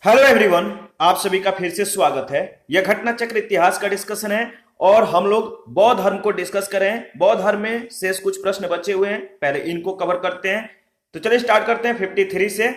Hello everyone, आप सभी का फिर से स्वागत है। यह घटना चक्र इतिहास का डिस्कशन है और हम लोग बौद्ध धर्म को डिस्कस करें। बौद्ध धर्म में शेष कुछ प्रश्न बचे हुए हैं, पहले इनको कवर करते हैं। तो चलिए स्टार्ट करते हैं 53 से।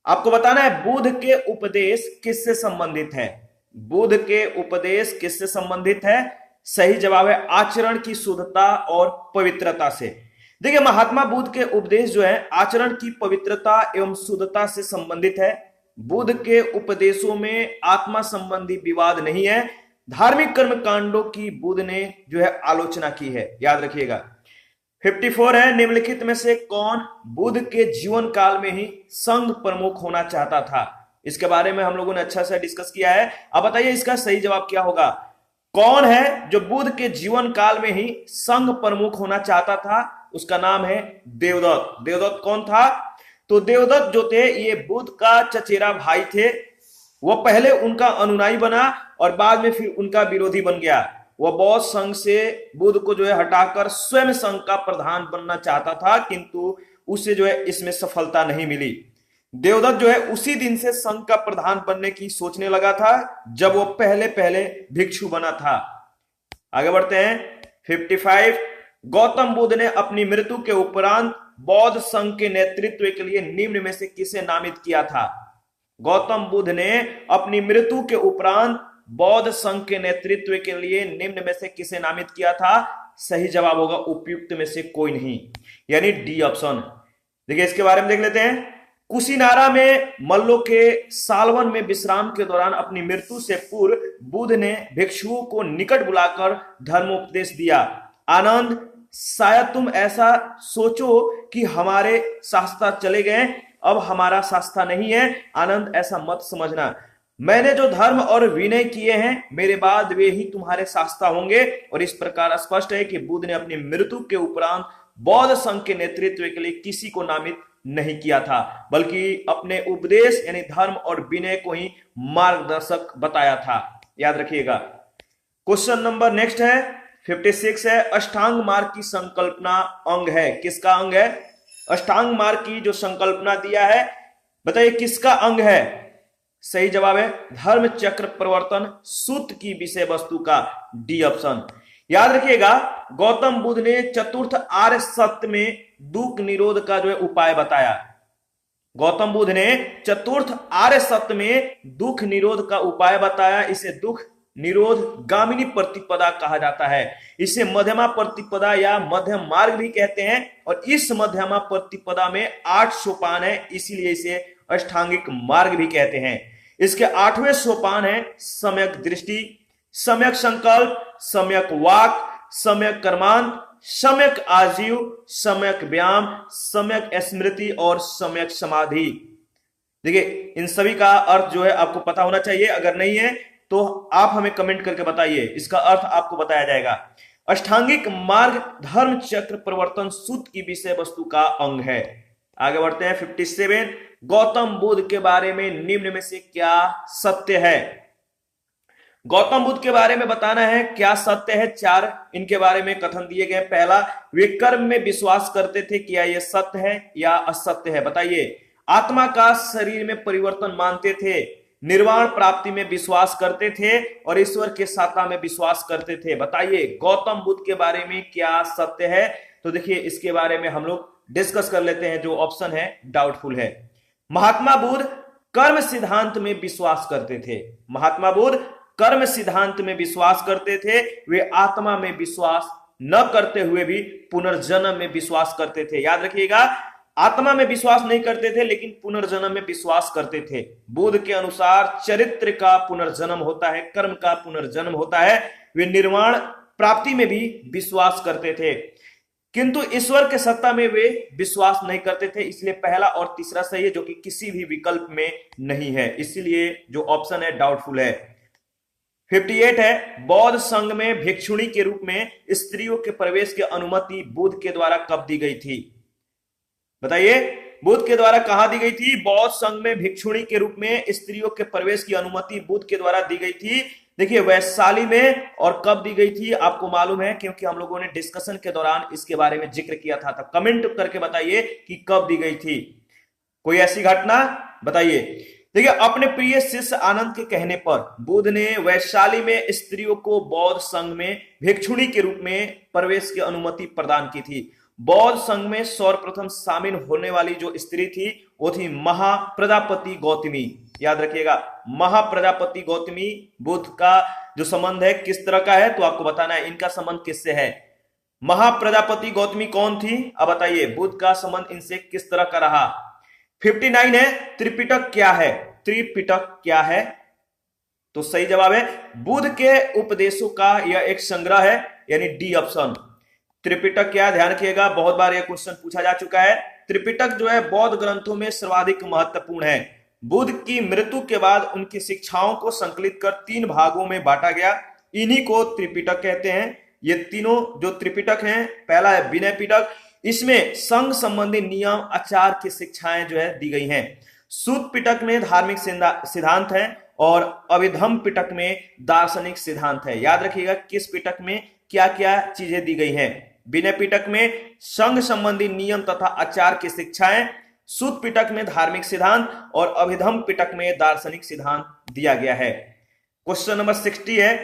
आपको बताना है बुद्ध के उपदेश किससे संबंधित है। बुद्ध के उपदेश किससे संबंधित है? सही जवाब है आचरण की शुद्धता और पवित्रता से। देखिए, महात्मा बुद्ध के उपदेश जो है आचरण की पवित्रता एवं शुद्धता से संबंधित है। बुद्ध के उपदेशों में आत्मा संबंधी विवाद नहीं है। धार्मिक कर्म कांडों की बुद्ध ने जो है आलोचना की है, याद रखिएगा। 54 है, निम्नलिखित में से कौन बुद्ध के जीवन काल में ही संघ प्रमुख होना चाहता था? इसके बारे में हम लोगों ने अच्छा से डिस्कस किया है। अब बताइए इसका सही जवाब क्या होगा। कौन है जो बुद्ध के जीवन काल में ही संघ प्रमुख होना चाहता था? उसका नाम है देवदत्त। देवदत्त कौन था? तो देवदत्त जो थे ये बुद्ध का चचेरा भाई थे। वो पहले उनका अनुयायी बना और बाद में फिर उनका विरोधी बन गया। वह बौद्ध संघ से बुद्ध को जो है हटाकर स्वयं संघ का प्रधान बनना चाहता था, किंतु उसे जो है इसमें सफलता नहीं मिली। देवदत्त जो है उसी दिन से संघ का प्रधान बनने की सोचने लगा था जब वो पहले पहले भिक्षु बना था। आगे बढ़ते हैं 55। गौतम बुद्ध ने अपनी मृत्यु के उपरांत बौद्ध संघ के नेतृत्व के लिए निम्न में से किसे नामित किया था? गौतम बुद्ध ने अपनी मृत्यु के उपरांत बौद्ध संघ के नेतृत्व के लिए निम्न में से किसे नामित किया था? सही जवाब होगा उपयुक्त में से कोई नहीं, यानी डी ऑप्शन। देखिए इसके बारे में देख लेते हैं। कुशीनारा में मल्लों के सालवन में विश्राम के दौरान अपनी मृत्यु से पूर्व बुद्ध ने भिक्षुओं को निकट बुलाकर धर्मोपदेश दिया। आनंद, शायद तुम ऐसा सोचो कि हमारे शास्त्र चले गए, अब हमारा शास्त्र नहीं है। आनंद, ऐसा मत समझना। मैंने जो धर्म और विनय किए हैं मेरे बाद वे ही तुम्हारे शास्त्र होंगे। और इस प्रकार स्पष्ट है कि बुद्ध ने अपनी मृत्यु के उपरांत बौद्ध संघ के नेतृत्व के लिए किसी को नामित नहीं किया था, बल्कि अपने उपदेश यानी धर्म और विनय को ही मार्गदर्शक बताया था। याद रखिएगा। क्वेश्चन नंबर नेक्स्ट है 56 है, अष्टांग मार्ग की संकल्पना अंग है। किसका अंग है? अष्टांग मार्ग की जो संकल्पना दिया है, बताइए किसका अंग है? सही जवाब है धर्म चक्र प्रवर्तन सूत्र की विषय वस्तु का, डी ऑप्शन। याद रखिएगा, गौतम बुद्ध ने चतुर्थ आर्य सत्य में दुख निरोध का जो है उपाय बताया। गौतम बुद्ध ने चतुर्थ आर्य सत्य में दुख निरोध का उपाय बताया। इसे दुख निरोध गामिनी प्रतिपदा कहा जाता है। इसे मध्यमा प्रतिपदा या मध्यम मार्ग भी कहते हैं। और इस मध्यमा प्रतिपदा में 8 सोपान है, इसीलिए इसे अष्टांगिक मार्ग भी कहते हैं। इसके 8वें सोपान है सम्यक दृष्टि, सम्यक संकल्प, सम्यक वाक, सम्यक कर्मांत, सम्यक आजीव, सम्यक व्यायाम, सम्यक स्मृति और सम्यक समाधि। देखिए इन सभी का अर्थ जो है आपको पता होना चाहिए। अगर नहीं है तो आप हमें कमेंट करके बताइए, इसका अर्थ आपको बताया जाएगा। अष्टांगिक मार्ग धर्म चक्र प्रवर्तन सूत्र की विषय वस्तु का अंग है। आगे बढ़ते हैं 57। गौतम बुद्ध के बारे में निम्न में से क्या सत्य है? गौतम बुद्ध के बारे में बताना है क्या सत्य है। 4 इनके बारे में कथन दिए गए। पहला, वे कर्म में विश्वास करते थे, क्या यह सत्य है या असत्य है? बताइए। आत्मा का शरीर में परिवर्तन मानते थे, निर्वाण प्राप्ति में विश्वास करते थे और ईश्वर के सत्ता में विश्वास करते थे। बताइए गौतम बुद्ध के बारे में क्या सत्य है? तो देखिए इसके बारे में हम लोग डिस्कस कर लेते हैं। जो ऑप्शन है डाउटफुल है। महात्मा बुद्ध कर्म सिद्धांत में विश्वास करते थे। महात्मा बुद्ध कर्म सिद्धांत में विश्वास करते थे। वे आत्मा में विश्वास न करते हुए भी पुनर्जन्म में विश्वास करते थे। याद रखिएगा, आत्मा में विश्वास नहीं करते थे लेकिन पुनर्जन्म में विश्वास करते थे। बुद्ध के अनुसार चरित्र का पुनर्जन्म होता है, कर्म का पुनर्जन्म होता है। वे निर्वाण प्राप्ति में भी विश्वास करते थे, किंतु ईश्वर के सत्ता में वे विश्वास नहीं करते थे। इसलिए पहला और तीसरा सही है, जो कि किसी भी विकल्प में नहीं है। इसीलिए जो ऑप्शन है डाउटफुल है। 58 है, बौद्ध संघ में भिक्षुणी के रूप में स्त्रियों के प्रवेश की अनुमति बुद्ध के द्वारा कब दी गई थी? बताइए बुद्ध के द्वारा कहां दी गई थी? बौद्ध संघ में भिक्षुणी के रूप में स्त्रियों के प्रवेश की अनुमति बुद्ध के द्वारा दी गई थी। देखिए वैशाली में। और कब दी गई थी आपको मालूम है, क्योंकि हम लोगों ने डिस्कशन के दौरान इसके बारे में जिक्र किया था। तो कमेंट करके बताइए कि कब दी गई थी। कोई ऐसी घटना बताइए। देखिए, अपने प्रिय शिष्य आनंद के कहने पर बुद्ध ने वैशाली में स्त्रियों को बौद्ध संघ में भिक्षुणी के रूप में प्रवेश की अनुमति प्रदान की थी। बौद्ध संघ में सर्वप्रथम शामिल होने वाली जो स्त्री थी वो थी महाप्रजापति गौतमी। याद रखिएगा, महाप्रजापति गौतमी। बुद्ध का जो संबंध है किस तरह का है, तो आपको बताना है इनका संबंध किससे है। महाप्रजापति गौतमी कौन थी, अब बताइए बुद्ध का संबंध इनसे किस तरह का रहा। 59 है, त्रिपिटक क्या है। त्रिपिटक क्या है, तो सही जवाब है बुद्ध के उपदेशों का यह एक संग्रह है, यानी डी ऑप्शन। त्रिपिटक क्या, ध्यान रखिएगा, बहुत बार यह क्वेश्चन पूछा जा चुका है। त्रिपिटक जो है बौद्ध ग्रंथों में सर्वाधिक महत्वपूर्ण है। बुद्ध की मृत्यु के बाद उनकी शिक्षाओं को संकलित कर 3 भागों में बांटा गया, इन्हीं को त्रिपिटक कहते हैं। ये तीनों जो त्रिपिटक हैं, पहला है विनय पिटक, इसमें संघ संबंधी नियम आचार की शिक्षाएं जो है दी गई हैं। सूत पिटक में धार्मिक सिद्धांत है और अभिधम पिटक में दार्शनिक सिद्धांत है। याद रखिएगा किस पिटक में क्या क्या चीजें दी गई हैं। विनय पिटक में संघ संबंधी नियम तथा आचार की शिक्षाएं, सूत पिटक में धार्मिक सिद्धांत और अभिधम पिटक में दार्शनिक सिद्धांत दिया गया है। क्वेश्चन नंबर 60 है,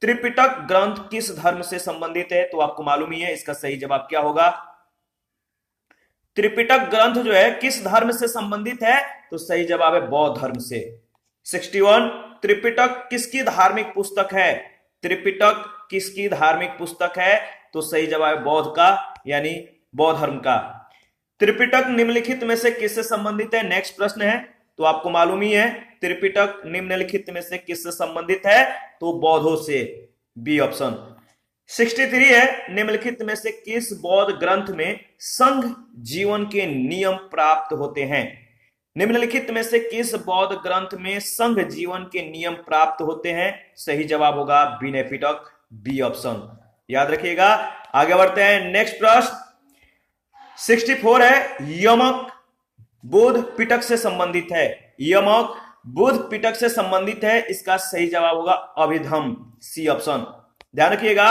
त्रिपिटक ग्रंथ किस धर्म से संबंधित है, तो आपको मालूम ही है इसका सही जवाब क्या होगा। त्रिपिटक ग्रंथ जो है किस धर्म से संबंधित है, तो सही जवाब है बौद्ध धर्म से। 61, त्रिपिटक किसकी धार्मिक पुस्तक है। त्रिपिटक किसकी धार्मिक पुस्तक है, तो सही जवाब है बौद्ध का, यानी बौद्ध धर्म का। त्रिपिटक निम्नलिखित में से किससे संबंधित है, नेक्स्ट प्रश्न है, तो आपको मालूम ही है त्रिपिटक निम्नलिखित में से किससे संबंधित है, तो बौद्धों से, बी ऑप्शन। 63 है, निम्नलिखित में से किस बौद्ध ग्रंथ में संघ जीवन के नियम प्राप्त होते हैं। निम्नलिखित में से किस बौद्ध ग्रंथ में संघ जीवन के नियम प्राप्त होते हैं, सही जवाब होगा विनय पिटक, बी ऑप्शन। याद रखिएगा, आगे बढ़ते हैं, नेक्स्ट प्रश्न 64 है, यमक बुद्ध पिटक से संबंधित है। यमक बुद्ध पिटक से संबंधित है, इसका सही जवाब होगा अभिधम, सी ऑप्शन। ध्यान रखिएगा,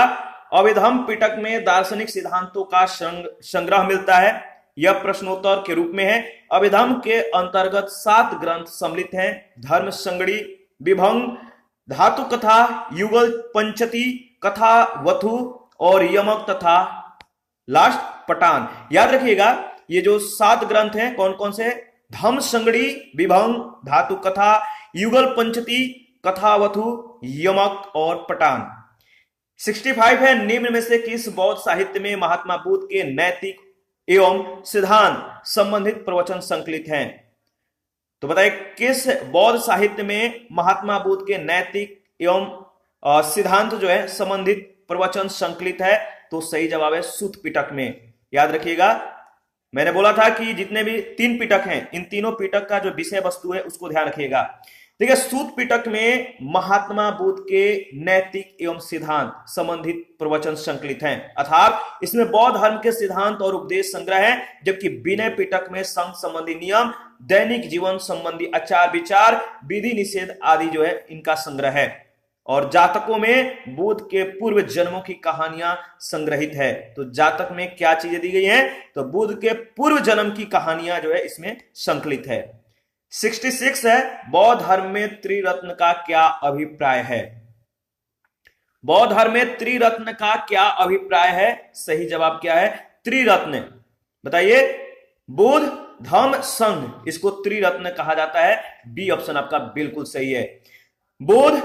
अभिधम पिटक में दार्शनिक सिद्धांतों का संग्रह मिलता है। यह प्रश्नोत्तर के रूप में है। अभिधम के अंतर्गत 7 ग्रंथ सम्मिलित हैं, धर्म संगड़ी, विभंग, धातु कथा, युगल पंचती, कथा वथु और यमक तथा लास्ट पटान। याद रखिएगा ये जो 7 ग्रंथ हैं कौन कौन से, धम्म संगड़ी, विभंग, धातु कथा, युगल पंचती, कथावथु, यमक और पटान। 65 है, निम्न में से किस बौद्ध साहित्य में महात्मा बुद्ध के नैतिक एवं सिद्धांत संबंधित प्रवचन संकलित हैं, तो बताइए किस बौद्ध साहित्य में महात्मा बुद्ध के नैतिक एवं सिद्धांत जो है संबंधित प्रवचन संकलित है, तो सही जवाब है सूत पिटक में। याद रखिएगा, मैंने बोला था कि जितने भी 3 पिटक हैं, इन तीनों पिटक का जो विषय वस्तु है उसको ध्यान रखिएगा। देखिए, सूत पिटक में महात्मा बुद्ध के नैतिक एवं सिद्धांत संबंधित प्रवचन संकलित हैं, अर्थात इसमें बौद्ध धर्म के सिद्धांत और उपदेश संग्रह है, जबकि विनय पिटक में संघ संबंधी नियम, दैनिक जीवन संबंधी आचार विचार, विधि निषेध आदि जो है इनका संग्रह है। और जातकों में बुद्ध के पूर्व जन्मों की कहानियां संग्रहित है। तो जातक में क्या चीजें दी गई हैं, तो बुद्ध के पूर्व जन्म की कहानियां जो है इसमें संकलित है। 66 है, बौद्ध धर्म में त्रिरत्न का क्या अभिप्राय है। बौद्ध धर्म में त्रिरत्न का क्या अभिप्राय है, सही जवाब क्या है, त्रिरत्न। बताइए, बुद्ध, धम्म, संघ, इसको त्रिरत्न कहा जाता है, बी ऑप्शन आपका बिल्कुल सही है। बुद्ध,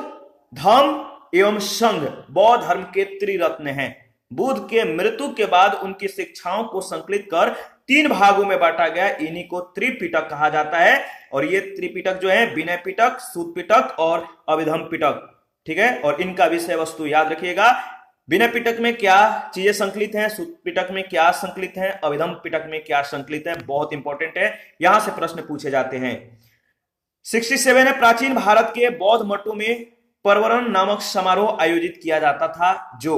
धम्म एवं संघ बौद्ध धर्म के त्रिरत्न हैं। बुद्ध के मृत्यु के बाद उनकी शिक्षाओं को संकलित कर 3 भागों में बांटा गया, इन्हीं को त्रिपिटक कहा जाता है। और ये त्रिपिटक जो है विनय पिटक, सूत पिटक और अभिधम पिटक, ठीक है। और इनका विषय वस्तु याद रखिएगा, विनय पिटक में क्या चीजें संकलित हैं, सूत पिटक में क्या संकलित हैं, अभिधम पिटक में क्या संकलित है, बहुत इंपॉर्टेंट है, यहां से प्रश्न पूछे जाते हैं। 67 है, प्राचीन भारत के बौद्ध मठों में पौरण नामक समारोह आयोजित किया जाता था। जो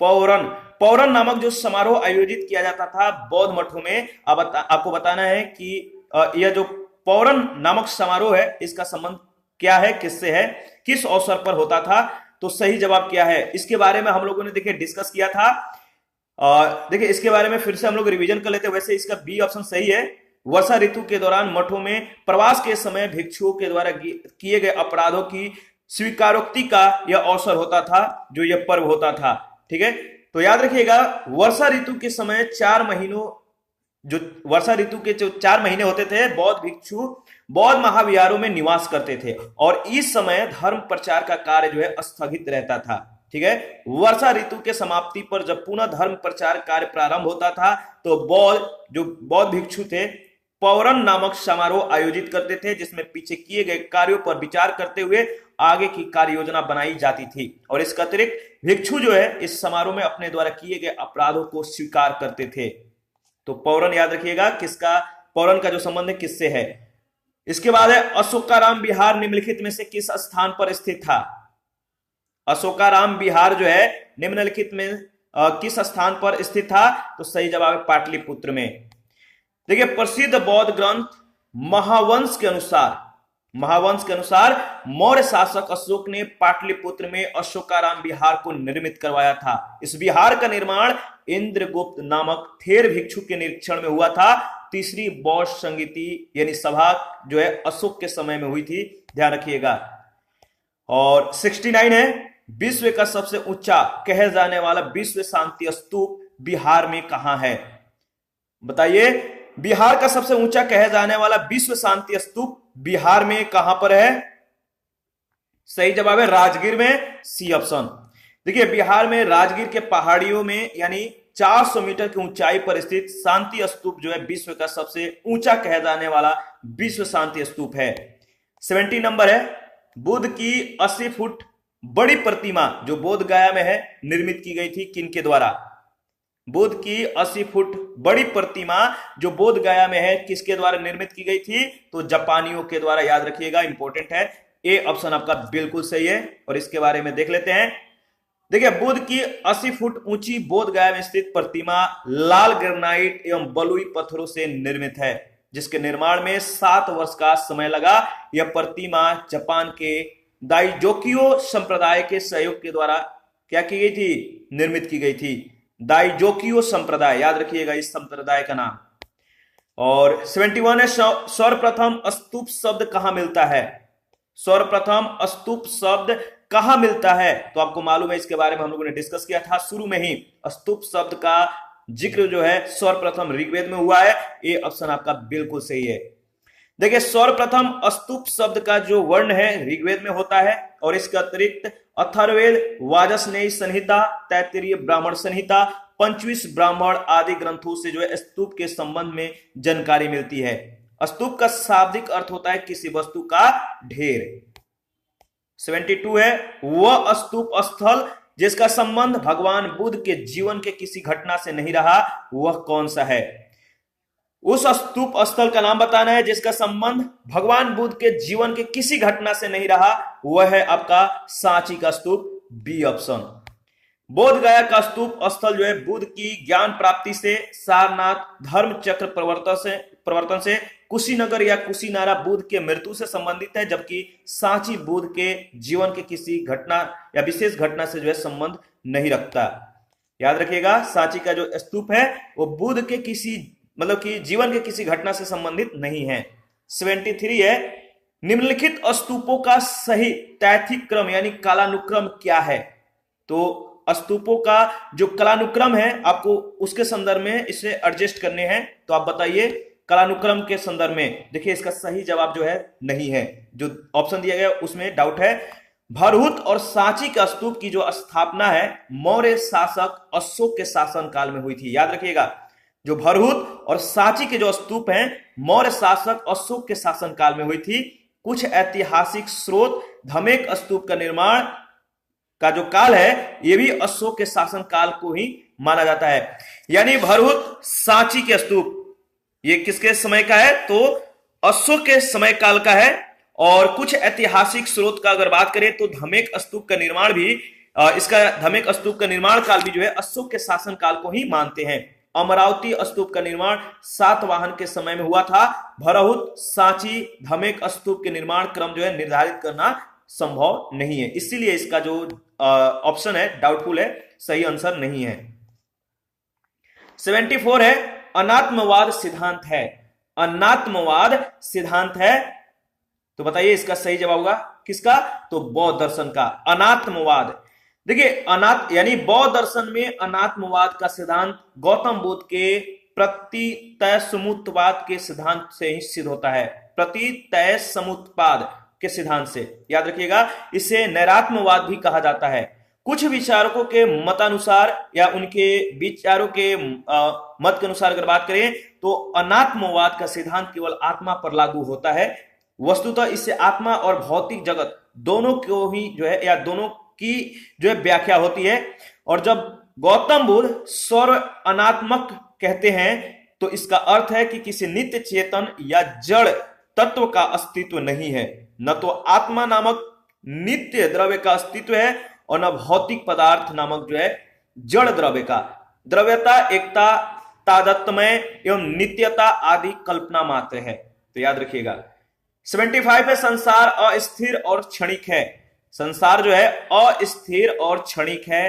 पौरण नामक जो समारोह आयोजित किया जाता था बौद्ध मठों में, आपको बताना है कि यह जो पौरण नामक समारोह है इसका संबंध क्या है, किससे है, किस अवसर पर होता था, तो सही जवाब क्या है, इसके बारे में हम लोगों ने देखिए डिस्कस किया था। देखिए इसके बारे में फिर से हम लोग रिवीजन कर लेते हैं। वैसे इसका बी ऑप्शन सही है, वर्षा ऋतु के दौरान मठों में प्रवास के समय भिक्षुओं के द्वारा किए गए अपराधों की स्वीकारोक्ति का यह अवसर होता था, जो यह पर्व होता था। ठीक है, तो याद रखिएगा वर्षा ऋतु के समय 4 महीनों, जो वर्षा ऋतु के जो 4 महीने होते थे, बौद्ध भिक्षु बौद्ध महाविहारों में निवास करते थे और इस समय धर्म प्रचार का कार्य जो है स्थगित रहता था। ठीक है, वर्षा ऋतु के समाप्ति पर जब पुनः धर्म प्रचार कार्य प्रारंभ होता था तो बौद्ध भिक्षु थे पौरन नामक समारोह आयोजित करते थे, जिसमें पीछे किए गए कार्यों पर विचार करते हुए आगे की कार्य योजना बनाई जाती थी। और इसका अतिरिक्त भिक्षु जो है इस समारोह में अपने द्वारा किए गए अपराधों को स्वीकार करते थे। तो पौरन याद रखिएगा, किसका पौरन का जो संबंध है किससे है। इसके बाद है अशोकाराम विहार निम्नलिखित में से किस स्थान पर स्थित था। अशोकाराम विहार जो है निम्नलिखित में किस स्थान पर स्थित था, तो सही जवाब है पाटलिपुत्र में। देखिए, प्रसिद्ध बौद्ध ग्रंथ महावंश के अनुसार मौर्य शासक अशोक ने पाटलिपुत्र में अशोकाराम विहार को निर्मित करवाया था। इस विहार का निर्माण इंद्रगुप्त नामक थेर भिक्षु के निरीक्षण में हुआ था। तीसरी बौद्ध संगीति यानी सभा जो है अशोक के समय में हुई थी, ध्यान रखिएगा। और 69 है विश्व का सबसे ऊंचा कहे जाने वाला विश्व शांति स्तूप बिहार में कहां है। बताइए, बिहार का सबसे ऊंचा कहे जाने वाला विश्व शांति स्तूप बिहार में कहां पर है। सही जवाब है राजगीर में, सी ऑप्शन। देखिए, बिहार में राजगीर के पहाड़ियों में यानी 400 मीटर की ऊंचाई पर स्थित शांति स्तूप जो है विश्व का सबसे ऊंचा कहे जाने वाला विश्व शांति स्तूप है। 70 नंबर है बुद्ध की 80 फुट बड़ी प्रतिमा जो बोध गया में है निर्मित की गई थी किनके द्वारा। बुद्ध की 80 फुट बड़ी प्रतिमा जो बोध गया में है किसके द्वारा निर्मित की गई थी, तो जापानियों के द्वारा। याद रखिएगा, इंपॉर्टेंट है, ए ऑप्शन आपका बिल्कुल सही है। और इसके बारे में देख लेते हैं। देखिए, बुद्ध की 80 फुट ऊंची बोध गया में स्थित प्रतिमा लाल ग्रेनाइट एवं बलुई पत्थरों से निर्मित है, जिसके निर्माण में 7 वर्ष का समय लगा। यह प्रतिमा जापान के दाइजोकियो संप्रदाय के सहयोग के द्वारा क्या की गई थी, निर्मित की गई थी। दाइजोकियो संप्रदाय, याद रखिएगा इस संप्रदाय का नाम। और 71 है सर्वप्रथम स्तूप शब्द कहां मिलता है। सर्वप्रथम स्तूप शब्द कहां मिलता है, तो आपको मालूम है, इसके बारे में हम लोगों ने डिस्कस किया था शुरू में ही। स्तूप शब्द का जिक्र जो है सर्वप्रथम ऋग्वेद में हुआ है, ये ऑप्शन आपका बिल्कुल सही है। देखिए, सर्वप्रथम स्तूप शब्द का जो वर्ण है ऋग्वेद में होता है और इसके अतिरिक्त अथर्ववेद, वाजस्नेयी संहिता, तैत्तिरीय ब्राह्मण संहिता, 25 ब्राह्मण आदि ग्रंथों से जो है स्तूप के संबंध में जानकारी मिलती है। स्तूप का शाब्दिक अर्थ होता है किसी वस्तु का ढेर। 72 है वह स्तूप स्थल जिसका संबंध भगवान बुद्ध के जीवन के किसी घटना से नहीं रहा, वह कौन सा है। उस स्तूप स्थल का नाम बताना है जिसका संबंध भगवान बुद्ध के जीवन के किसी घटना से नहीं रहा, वह है आपका सांची का स्तूप, बी ऑप्शन। बोध गया का स्तूप स्थल जो है बुद्ध की ज्ञान प्राप्ति से, सारनाथ धर्म चक्र प्रवर्तन से, कुशीनगर या कुशीनारा बुद्ध के मृत्यु से संबंधित है, जबकि सांची बुद्ध के जीवन के किसी घटना या विशेष घटना से जो है संबंध नहीं रखता। याद रखिएगा, सांची का जो स्तूप है वो बुद्ध के किसी मतलब कि जीवन के किसी घटना से संबंधित नहीं है। 73 है निम्नलिखित स्तूपों का सही तैथिक क्रम यानी कालानुक्रम क्या है। तो स्तूपों का जो कालानुक्रम है आपको उसके संदर्भ में इसे एडजस्ट करने हैं, तो आप बताइए कालानुक्रम के संदर्भ में। देखिए, इसका सही जवाब जो है नहीं है, जो ऑप्शन दिया गया उसमें डाउट है। भरहुत और सांची का स्तूप की जो स्थापना है मौर्य शासक अशोक के शासन काल में हुई थी। याद रखिएगा, जो भरहुत और सांची के जो स्तूप हैं मौर्य शासक अशोक के शासन काल में हुई थी। कुछ ऐतिहासिक स्रोत धमेक स्तूप का निर्माण का जो काल है यह भी अशोक के शासन काल को ही माना जाता है। यानी भरहुत सांची के स्तूप ये किसके समय का है, तो अशोक के समय काल का है। और कुछ ऐतिहासिक स्रोत का अगर बात करें तो धमेक स्तूप का निर्माण भी इसका धमेक स्तूप का निर्माण काल भी जो है अशोक के शासन काल को ही मानते हैं। अमरावती स्तूप का निर्माण सातवाहन के समय में हुआ था। भरहुत सांची धमेक स्तूप के निर्माण क्रम जो है निर्धारित करना संभव नहीं है, इसीलिए इसका जो ऑप्शन है डाउटफुल है, सही आंसर नहीं है। 74 है अनात्मवाद सिद्धांत है। अनात्मवाद सिद्धांत है। तो बताइए इसका सही जवाब होगा किसका? तो बौद्ध दर्शन का अनात्मवाद। देखिए यानी बौद्ध दर्शन में अनात्मवाद का सिद्धांत गौतम बुद्ध के प्रतीतय समुत्पाद के सिद्धांत से ही सिद्ध होता है। प्रतीतय समुत्पाद के सिद्धांत से, याद रखिएगा। इसे नैरात्मवाद भी कहा जाता है। कुछ विचारकों के मतानुसार या उनके विचारों के मत के अनुसार अगर बात करें तो अनात्मवाद का सिद्धांत केवल आत्मा पर लागू होता है। वस्तुतः इससे आत्मा और भौतिक जगत दोनों को ही जो है या दोनों की जो है व्याख्या होती है। और जब गौतम बुद्ध सर्व अनात्मक कहते हैं तो इसका अर्थ है कि किसी नित्य चेतन या जड़ तत्व का अस्तित्व नहीं है। न तो आत्मा नामक नित्य द्रव्य का अस्तित्व है और न भौतिक पदार्थ नामक जो है जड़ द्रव्य का। द्रव्यता, एकता, तादात्म्य एवं नित्यता आदि कल्पना मात्र है। तो याद रखिएगा। 75 पे संसार अस्थिर और क्षणिक है। संसार जो है अस्थिर और क्षणिक है।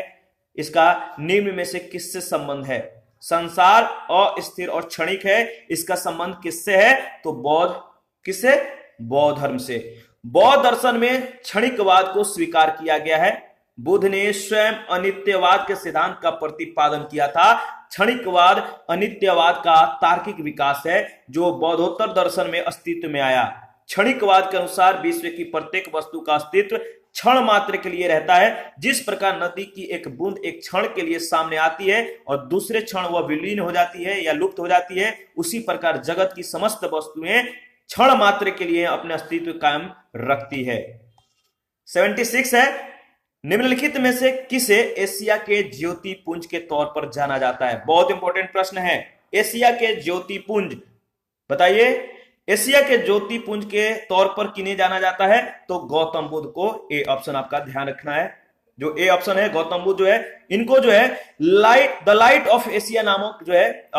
इसका निम्न में से किससे संबंध है? संसार अस्थिर और क्षणिक है, इसका संबंध किससे है? तो बौद्ध, किससे? बौद्ध धर्म से। बौद्ध दर्शन में क्षणिकवाद को स्वीकार किया गया है। बुद्ध ने स्वयं अनित्यवाद के सिद्धांत का प्रतिपादन किया था। क्षणिकवाद अनित्यवाद का तार्किक विकास है जो बौद्धोत्तर दर्शन में अस्तित्व में आया। क्षणिकवाद के अनुसार विश्व की प्रत्येक वस्तु का अस्तित्व क्षण मात्र के लिए रहता है। जिस प्रकार नदी की एक बूंद एक क्षण के लिए सामने आती है और दूसरे क्षण वह विलीन हो जाती है या लुप्त हो जाती है, उसी प्रकार जगत की समस्त वस्तुएं क्षण मात्र के लिए अपने अस्तित्व कायम रखती है। 76 है, निम्नलिखित में से किसे एशिया के ज्योति पुंज के तौर पर जाना जाता है? बहुत इंपॉर्टेंट प्रश्न है। एशिया के ज्योति पुंज, बताइए एशिया के ज्योति पुंज के तौर पर किन्हें जाना जाता है? तो गौतम बुद्ध को। ए ऑप्शन आपका ध्यान रखना है। जो ए ऑप्शन है, गौतम बुद्ध जो है, इनको जो है द लाइट ऑफ एशिया नामक जो है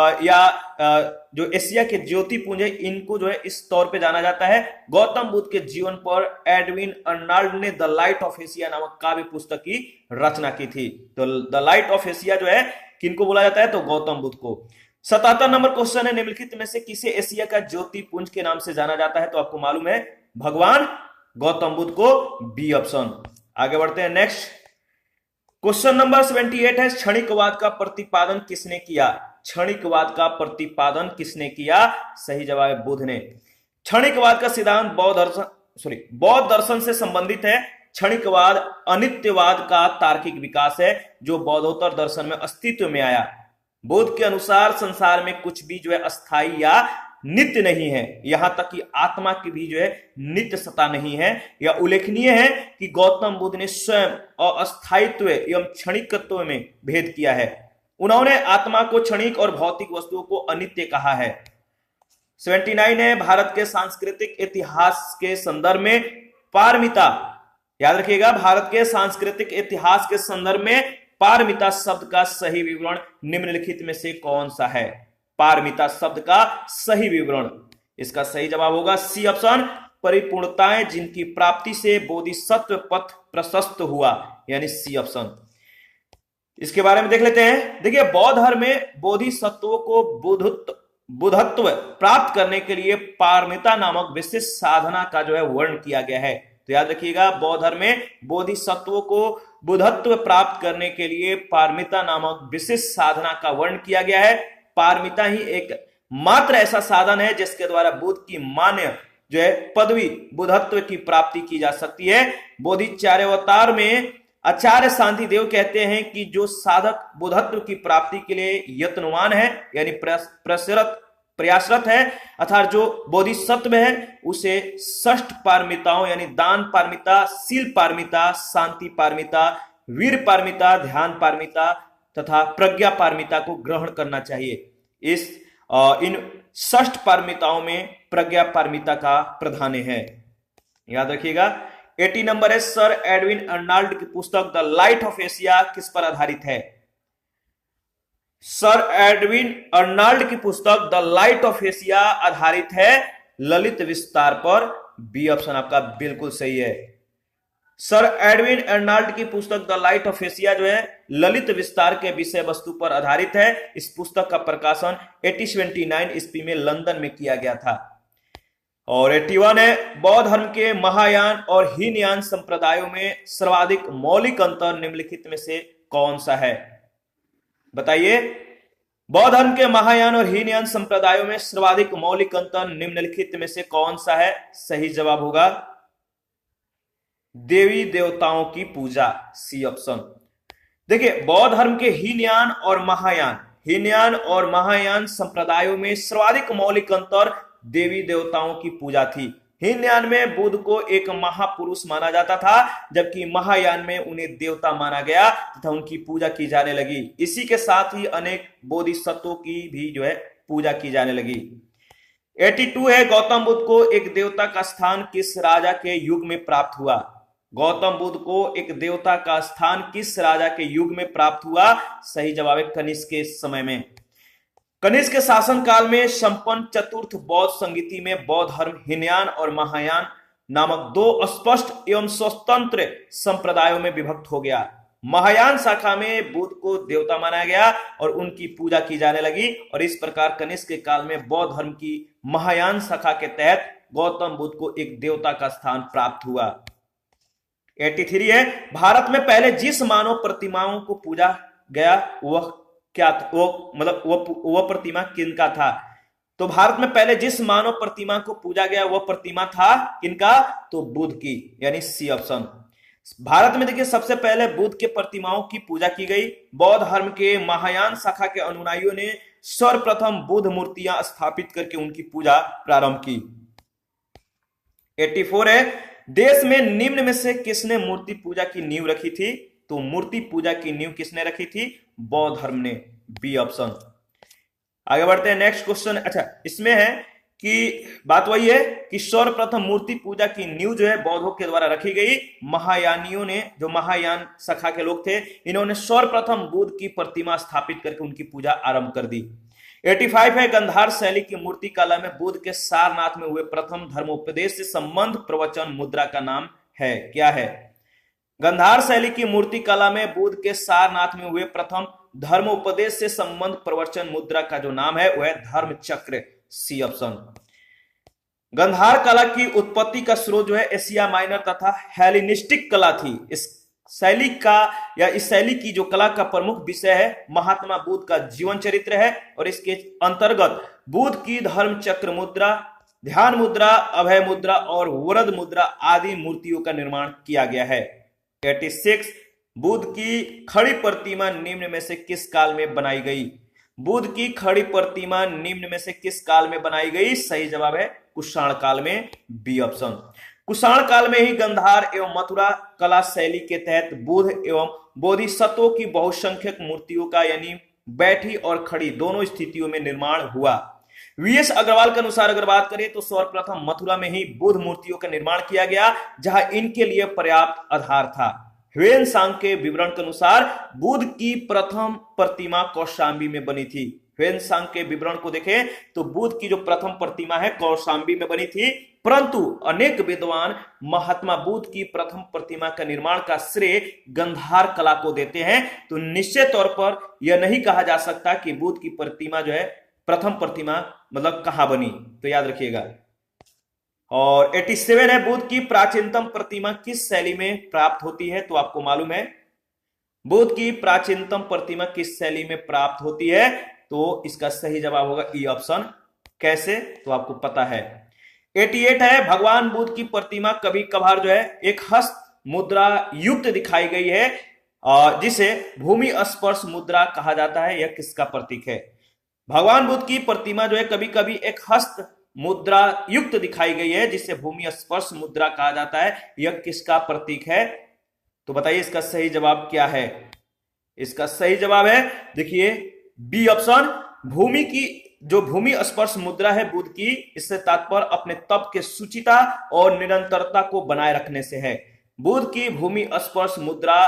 जो एशिया के ज्योति पुंज है, इनको जो है इस तौर पे जाना जाता है। गौतम बुद्ध के जीवन पर एडविन अर्नाल्ड ने द लाइट ऑफ एशिया नामक काव्य पुस्तक की रचना की थी। तो द लाइट ऑफ एशिया जो है किनको बोला जाता है? तो गौतम बुद्ध को। 77 नंबर क्वेश्चन है, निम्नलिखित में से किसे एशिया का ज्योति पुंज के नाम से जाना जाता है? तो आपको मालूम है, भगवान गौतम बुद्ध को। B option. आगे बढ़ते हैं नेक्स्ट क्वेश्चन नंबर 78 है, क्षणिकवाद का प्रतिपादन किसने किया? क्षणिकवाद का प्रतिपादन किसने किया? सही जवाब है बुद्ध ने। क्षणिकवाद का सिद्धांत बौद्ध दर्शन से संबंधित है। क्षणिकवाद अनित्यवाद का तार्किक विकास है जो बौद्धोत्तर दर्शन में अस्तित्व में आया। बुद्ध के अनुसार संसार में कुछ भी जो है अस्थाई या नित्य नहीं है, यहां तक कि आत्मा की भी जो है नित्य सत्ता नहीं है। यह उल्लेखनीय है कि गौतम बुद्ध ने स्वयं अस्थायित्व एवं क्षणिकत्व में भेद किया है। उन्होंने आत्मा को क्षणिक और भौतिक वस्तुओं को अनित्य कहा है। 79 है, भारत के सांस्कृतिक इतिहास के संदर्भ में पारमिता, याद रखिएगा, भारत के सांस्कृतिक इतिहास के संदर्भ में पारमिता शब्द का सही विवरण निम्नलिखित में से कौन सा है? पारमिता शब्द का सही विवरण, इसका सही जवाब होगा सी ऑप्शन, परिपूर्णताएं जिनकी प्राप्ति से बोधिसत्व पथ प्रशस्त हुआ, यानी सी ऑप्शन। इसके बारे में देख लेते हैं। देखिए, बौद्ध धर्म में बोधिसत्वों को बुद्धत्व प्राप्त करने के लिए पारमिता नामक विशिष्ट साधना का जो है वर्णन किया गया है। तो याद रखिएगा, बौद्ध धर्म में बोधिसत्वों को बुद्धत्व प्राप्त करने के लिए पारमिता नामक विशिष्ट साधना का वर्णन किया गया है। पारमिता ही एक मात्र ऐसा साधन है जिसके द्वारा बुद्ध की मान्य जो है पदवी बुद्धत्व की प्राप्ति की जा सकती है। बोधिचार्यावतार में आचार्य शांतिदेव कहते हैं कि जो साधक बुद्धत्व की प्राप्ति के लिए यत्नवान है, यानी प्रयासरत है, अर्थात जो बोधिसत्व है, उसे षष्ठ पारमिताओं यानी दान पारमिता, शील पारमिता, शांति पारमिता, वीर पारमिता, ध्यान पारमिता तथा प्रज्ञा पारमिता को ग्रहण करना चाहिए। इन षष्ठ पारमिताओं में प्रज्ञा पारमिता का प्राधान्य है, याद रखिएगा। 80 नंबर है, सर एडविन अर्नाल्ड की पुस्तक द लाइट ऑफ एशिया किस पर आधारित है? सर एडविन अर्नाल्ड की पुस्तक द लाइट ऑफ एशिया आधारित है ललित विस्तार पर। बी ऑप्शन आपका बिल्कुल सही है। सर एडविन अर्नाल्ड की पुस्तक द लाइट ऑफ एशिया जो है ललित विस्तार के विषय वस्तु पर आधारित है। इस पुस्तक का प्रकाशन 1829 ईस्वी में लंदन में किया गया था। और 81 है, बौद्ध धर्म के महायान और हीनयान संप्रदायों में सर्वाधिक मौलिक अंतर निम्नलिखित में से कौन सा है? बताइए। बौद्ध धर्म के महायान और हीनयान संप्रदायों में सर्वाधिक मौलिक अंतर निम्नलिखित में से कौन सा है? सही जवाब होगा देवी देवताओं की पूजा, सी ऑप्शन। देखिए, बौद्ध धर्म के हीनयान और महायान संप्रदायों में सर्वाधिक मौलिक अंतर देवी देवताओं की पूजा थी। हीनयान में बुद्ध को एक महापुरुष माना जाता था, जबकि महायान में उन्हें देवता माना गया तथा उनकी पूजा की जाने लगी। इसी के साथ ही अनेक बोधिसत्वों की भी जो है पूजा की जाने लगी। 82 है, गौतम बुद्ध को एक देवता का स्थान किस राजा के युग में प्राप्त हुआ? गौतम बुद्ध को एक देवता का स्थान किस राजा के युग में प्राप्त हुआ? सही जवाब है कनिष्क के समय में। कनिष्क के शासन काल में संपन्न चतुर्थ बौद्ध संगीति में बौद्ध धर्म हीनयान और महायान नामक दो स्पष्ट एवं स्वतंत्र संप्रदायों में विभक्त हो गया। महायान शाखा में बुद्ध को देवता माना गया और उनकी पूजा की जाने लगी, और इस प्रकार कनिष्क के काल में बौद्ध धर्म की महायान शाखा के तहत गौतम बुद्ध को एक देवता का स्थान प्राप्त हुआ। 83 है, भारत में पहले जिस मानव प्रतिमाओं को पूजा गया वह क्या था? वो प्रतिमा किनका था? तो भारत में पहले जिस मानव प्रतिमा को पूजा गया वह प्रतिमा था किनका? तो बुद्ध की, यानी सी ऑप्शन। भारत में देखिए सबसे पहले बुद्ध के प्रतिमाओं की पूजा की गई। बौद्ध धर्म के महायान शाखा के अनुयायियों ने सर्वप्रथम बुद्ध मूर्तियां स्थापित करके उनकी पूजा प्रारंभ की। 84 है, देश में निम्न में से किसने मूर्ति पूजा की नींव रखी थी? तो मूर्ति पूजा की नींव किसने रखी थी? बौद्ध धर्म ने, बी ऑप्शन। आगे बढ़ते हैं नेक्स्ट क्वेश्चन। अच्छा, इसमें है कि बात वही है कि सर्वप्रथम मूर्ति पूजा की नींव जो है बौद्धों के द्वारा रखी गई। महायानियों ने, जो महायान शाखा के लोग थे, इन्होंने सर्वप्रथम बुद्ध की प्रतिमा स्थापित करके उनकी पूजा आरंभ कर दी। 85 है, गंधार शैली की मूर्ति कला में बुद्ध के सारनाथ में हुए प्रथम धर्मोपदेश से संबंध प्रवचन मुद्रा का नाम है, क्या है? गंधार शैली की मूर्ति कला में बुद्ध के सारनाथ में हुए प्रथम धर्मोपदेश से संबंध प्रवचन मुद्रा का जो नाम है वह है धर्म चक्र, सी ऑप्शन। गंधार कला की उत्पत्ति का स्रोत जो है एशिया माइनर तथा हेलेनिस्टिक कला थी। इस शैली की जो कला का प्रमुख विषय है महात्मा बुद्ध का जीवन चरित्र है, और इसके अंतर्गत बुद्ध की धर्म चक्र मुद्रा, ध्यान मुद्रा, अभय मुद्रा और वरद मुद्रा आदि मूर्तियों का निर्माण किया गया है। 86, बुद्ध की खड़ी प्रतिमा निम्न में से किस काल में बनाई गई? बुद्ध की खड़ी प्रतिमा निम्न में से किस काल में बनाई गई? सही जवाब है कुषाण काल में, बी ऑप्शन। कुषाण काल में ही गंधार एवं मथुरा कला शैली के तहत बुद्ध एवं बोधिसत्वों की बहुसंख्यक मूर्तियों का, यानी बैठी और खड़ी दोनों स्थितियों में निर्माण हुआ। वीएस अग्रवाल के अनुसार अगर बात करें तो सर्वप्रथम मथुरा में ही बुद्ध मूर्तियों का निर्माण किया गया, जहां इनके लिए पर्याप्त आधार था। ह्वेन-सांग के विवरण के अनुसार बुद्ध की प्रथम प्रतिमा कौशाम्बी में बनी थी। ह्वेन-सांग के विवरण को देखें तो बुद्ध की जो प्रथम प्रतिमा है कौशाम्बी में बनी थी, परंतु अनेक विद्वान महात्मा बुद्ध की प्रथम प्रतिमा का निर्माण का श्रेय गंधार कला को देते हैं। तो निश्चित तौर पर यह नहीं कहा जा सकता कि बुद्ध की प्रतिमा जो है प्रथम प्रतिमा मतलब कहां बनी, तो याद रखिएगा। और 87 है, बुद्ध की प्राचीनतम प्रतिमा किस शैली में प्राप्त होती है? तो आपको मालूम है बुद्ध की प्राचीनतम प्रतिमा किस शैली में प्राप्त होती है? तो इसका सही जवाब होगा ई ऑप्शन। कैसे? तो आपको पता है। 88 है, भगवान बुद्ध की प्रतिमा कभी कभार जो है एक हस्त मुद्रा युक्त दिखाई गई है, जिसे भूमि स्पर्श मुद्रा कहा जाता है। यह किसका प्रतीक है? भगवान बुद्ध की प्रतिमा जो है कभी कभी एक हस्त मुद्रा युक्त दिखाई गई है, जिसे भूमि स्पर्श मुद्रा कहा जाता है। यह किसका प्रतीक है? तो बताइए इसका सही जवाब क्या है? इसका सही जवाब है, देखिए बी ऑप्शन। भूमि की जो भूमि स्पर्श मुद्रा है बुद्ध की, इससे तात्पर्य अपने तप के शुचिता और निरंतरता को बनाए रखने से है। बुद्ध की भूमि स्पर्श मुद्रा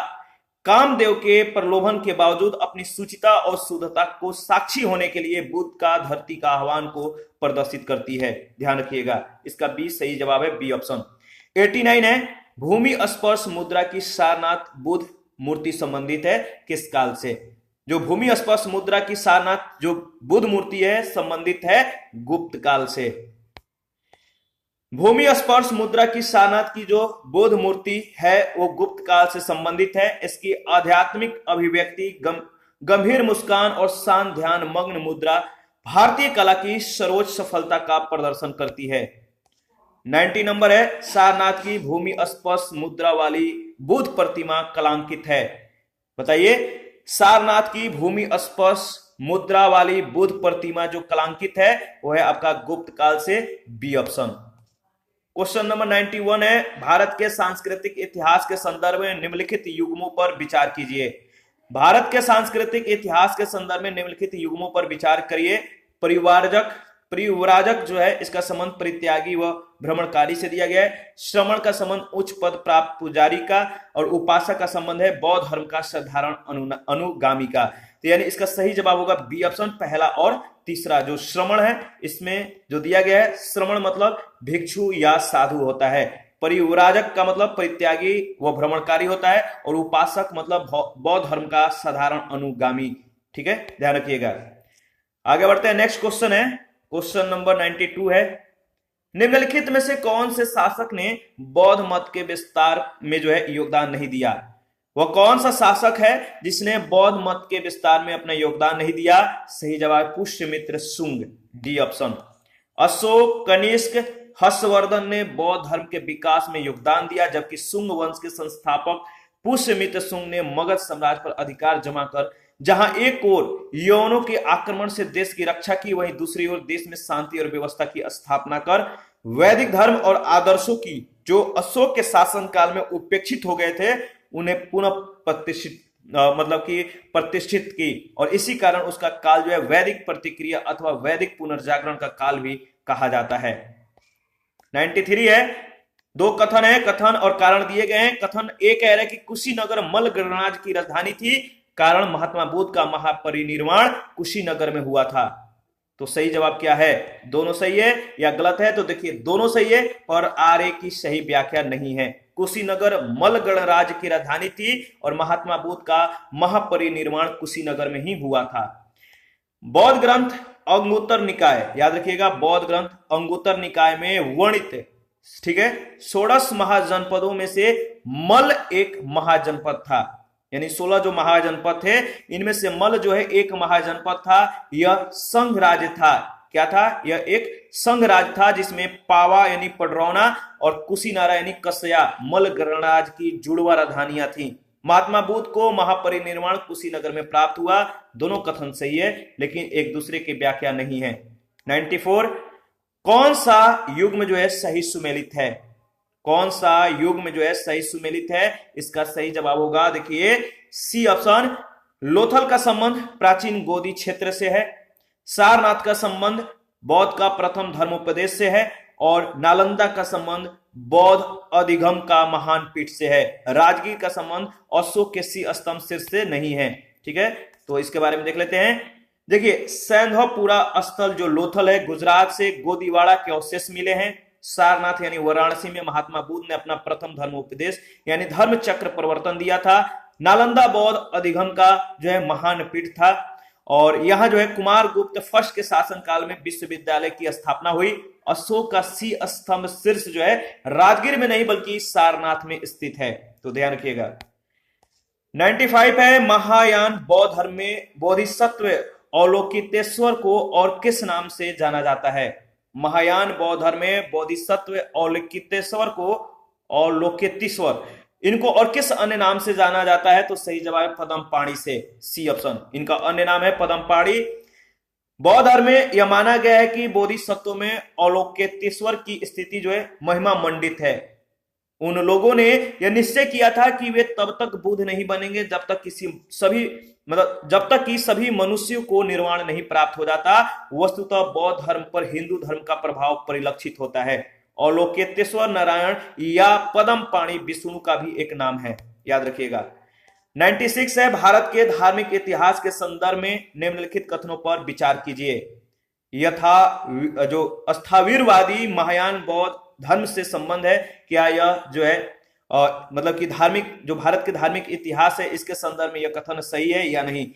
कामदेव के प्रलोभन के बावजूद अपनी शुचिता और शुद्धता को साक्षी होने के लिए बुद्ध का धरती का आह्वान को प्रदर्शित करती है। ध्यान रखिएगा, इसका बी सही जवाब है, बी ऑप्शन। 89 है, भूमि स्पर्श मुद्रा की सारनाथ बुद्ध मूर्ति संबंधित है किस काल से? जो भूमि स्पर्श मुद्रा की सारनाथ जो बुद्ध मूर्ति है संबंधित है गुप्त काल से। भूमि स्पर्श मुद्रा की सारनाथ की जो बुद्ध मूर्ति है वो गुप्त काल से संबंधित है। इसकी आध्यात्मिक अभिव्यक्ति गंभीर मुस्कान और शांत ध्यान मग्न मुद्रा भारतीय कला की सर्वोच्च सफलता का प्रदर्शन करती है। 90 नंबर है, सारनाथ की भूमि स्पर्श मुद्रा वाली बुद्ध प्रतिमा कलांकित है। बताइए, सारनाथ की भूमि स्पर्श मुद्रा वाली बुद्ध प्रतिमा जो कलांकित है वो है आपका गुप्त काल से, बी ऑप्शन। क्वेश्चन नंबर 91 है, भारत के सांस्कृतिक इतिहास के संदर्भ में निम्नलिखित युग्मों पर विचार कीजिए। भारत के सांस्कृतिक इतिहास के संदर्भ में निम्नलिखित युग्मों पर विचार करिए। परिव्राजक जो है इसका संबंध परित्यागी व भ्रमणकारी से दिया गया है। श्रमण का संबंध उच्च पद प्राप्त पुजारी का, और उपासक का संबंध है बौद्ध धर्म का साधारण अनुगामी का। तो यानी इसका सही जवाब होगा बी ऑप्शन, पहला और तीसरा। जो श्रमण है इसमें जो दिया गया है, श्रमण मतलब भिक्षु या साधु होता है। परिव्राजक का मतलब परित्यागी व भ्रमणकारी होता है, और उपासक मतलब बौद्ध धर्म का साधारण अनुगामी। ठीक है, ध्यान रखिएगा। आगे बढ़ते हैं, नेक्स्ट क्वेश्चन है, क्वेश्चन नंबर 92 है, निम्नलिखित में से कौन से शासक ने बौद्ध मत के विस्तार में जो है योगदान नहीं दिया? वह कौन सा शासक है जिसने बौद्ध मत के विस्तार में अपना योगदान नहीं दिया? सही जवाब पुष्यमित्र शुंग, डी ऑप्शन। अशोक, कनिष्क, हर्षवर्धन ने बौद्ध धर्म के विकास में योगदान दिया, जबकि शुंग वंश के संस्थापक पुष्यमित्र शुंग ने मगध साम्राज्य पर अधिकार जमा कर जहां एक ओर यवनों के आक्रमण से देश की रक्षा की, वहीं दूसरी ओर देश में शांति और व्यवस्था की स्थापना कर वैदिक धर्म और आदर्शों की जो अशोक के शासनकाल में उपेक्षित हो गए थे उन्हें पुनः प्रतिष्ठित की, और इसी कारण उसका काल जो है वैदिक प्रतिक्रिया अथवा वैदिक पुनर्जागरण का काल भी कहा जाता है। 93 है, दो कथन है, कथन और कारण दिए गए हैं। कथन ए कह रहे हैं कि कुशीनगर मल्ल गणराज्य की राजधानी थी, कारण महात्मा बुद्ध का महापरिनिर्वाण कुशीनगर में हुआ था। तो सही जवाब क्या है? दोनों सही है या गलत है? तो देखिए दोनों सही है, और आर्य की सही व्याख्या नहीं है। कुशीनगर मल्ल गणराज्य की राजधानी थी और महात्मा बुद्ध का महापरिनिर्वाण कुशीनगर में ही हुआ था। बौद्ध ग्रंथ अंगुत्तर निकाय, याद रखिएगा, बौद्ध ग्रंथ अंगुत्तर निकाय में वर्णित, ठीक है, 16 महाजनपदों में से मल्ल एक महाजनपद था। यानी 16 जो महाजनपद थे इनमें से मल्ल जो है एक महाजनपद था। यह संघ राज्य था। क्या था? यह एक संघ राज्य था जिसमें पावा यानी पडरौना और कुशीनारा यानी कसया मल्ल गणराज्य की जुड़वा राजधानियां थी। महात्मा बुद्ध को महापरिनिर्वाण कुशीनगर में प्राप्त हुआ। दोनों कथन सही है, लेकिन एक दूसरे की व्याख्या नहीं है। 94, कौन सा युग्म जो है सही सुमेलित है? कौन सा युग्म जो है सही सुमेलित है? इसका सही जवाब होगा, देखिए, सी ऑप्शन। लोथल का संबंध प्राचीन गोदी क्षेत्र से है, सारनाथ का संबंध बौद्ध का प्रथम धर्मोपदेश से है, और नालंदा का संबंध बौद्ध अधिगम का महान पीठ से है। राजगीर का संबंध अशोक के सी स्तंभ शीर्ष से नहीं है। ठीक है, तो इसके बारे में देख लेते हैं। देखिए, सैंधवपुरा स्थल जो लोथल है, गुजरात से गोदीवाड़ा के अवशेष मिले हैं। सारनाथ यानी वाराणसी में महात्मा बुद्ध ने अपना प्रथम धर्मोपदेश यानी धर्म चक्र प्रवर्तन दिया था। नालंदा बौद्ध अधिगम का जो है महान पीठ था, और यहां जो है कुमार गुप्त फर्स्ट के शासनकाल में विश्वविद्यालय की स्थापना हुई। अशोक का सी स्तंभ शीर्ष जो है राजगीर में नहीं बल्कि सारनाथ में स्थित है, तो ध्यान रखिएगा। 95 है, महायान बौद्ध धर्म में बोधिसत्व अवलोकितेश्वर को और किस नाम से जाना जाता है? महायान बौद्ध धर्म में बोधिसत्व अवलोकितेश्वर को अवलोकितेश्वर इनको और किस अन्य नाम से जाना जाता है? तो सही जवाब है पद्मपाणि से, सी ऑप्शन। इनका अन्य नाम है पद्मपाणि। बौद्ध धर्म में यह माना गया है कि बोधिसत्व में अवलोकितेश्वर की स्थिति जो है महिमा मंडित है। उन लोगों ने यह निश्चय किया था कि वे तब तक बुद्ध नहीं बनेंगे जब तक कि सभी मनुष्यों को निर्वाण नहीं प्राप्त हो जाता। वस्तुतः बौद्ध धर्म पर हिंदू धर्म का प्रभाव परिलक्षित होता है। अवलोकितेश्वर नारायण या पद्मपाणि विष्णु का भी एक नाम है, याद रखिएगा। 96 है, भारत के धार्मिक इतिहास के संदर्भ में निम्नलिखित कथनों पर विचार कीजिए। जो स्थावीरवादी महायान बौद्ध धर्म से संबंध है, क्या यह जो है मतलब कि धार्मिक, जो भारत के धार्मिक इतिहास है, इसके संदर्भ में यह कथन सही है या नहीं।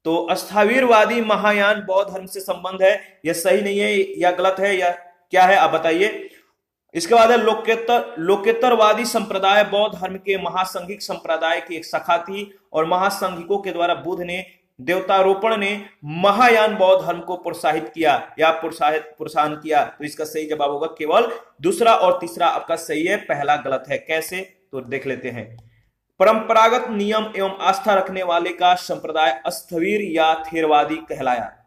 तो अस्थावीरवादी महायान बौद्ध धर्म से संबंध है, यह सही नहीं है या गलत है या क्या है, आप बताइए। इसके बाद है लोकेतरवादी संप्रदाय बौद्ध धर्म के महासंघिक संप्रदाय की एक शाखा थी और महासंघिकों के द्वारा बुद्ध ने देवतारोपण ने महायान बौद्ध धर्म को प्रोत्साहित किया या प्रोत्साहन किया। तो इसका सही जवाब होगा केवल दूसरा और तीसरा आपका सही है, पहला गलत है। कैसे, तो देख लेते हैं। परंपरागत नियम एवं आस्था रखने वाले का संप्रदाय अस्थवीर या थेरवादी कहलाया।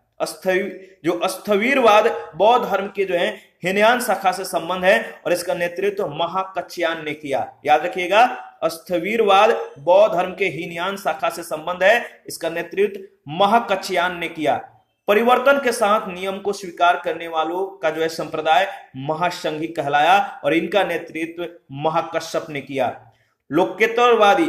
जो अस्थवीरवाद बौद्ध धर्म के जो है हीनयान शाखा से संबंध है और इसका नेतृत्व महाकच्यान ने किया। याद रखिएगा, अस्थवीरवाद बौद्ध धर्म के हीनयान शाखा से संबंध है, इसका नेतृत्व महाकच्यान ने किया। परिवर्तन के साथ नियम को स्वीकार करने वालों का जो है संप्रदाय महासंघी कहलाया और इनका नेतृत्व महाकश्यप ने किया। लोकोत्तरवादी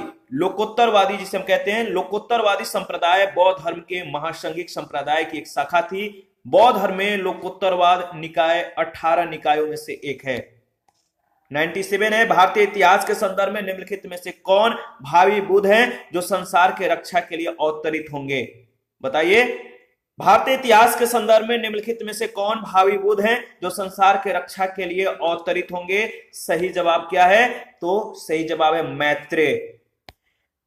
जिसे हम कहते हैं, लोकोत्तरवादी संप्रदाय बौद्ध धर्म के महासंघिक संप्रदाय की एक शाखा थी। बौद्ध धर्म में लोकोत्तरवाद निकाय 18 निकायों में से एक है। 97 है, भारतीय इतिहास के संदर्भ में निम्नलिखित में से कौन भावी बुद्ध हैं जो संसार के रक्षा के लिए अवतरित होंगे? बताइए, भारतीय इतिहास के संदर्भ में निम्नलिखित में से कौन भावी बुद्ध हैं जो संसार के रक्षा के लिए अवतरित होंगे? सही जवाब क्या है? तो सही जवाब है मैत्रेय।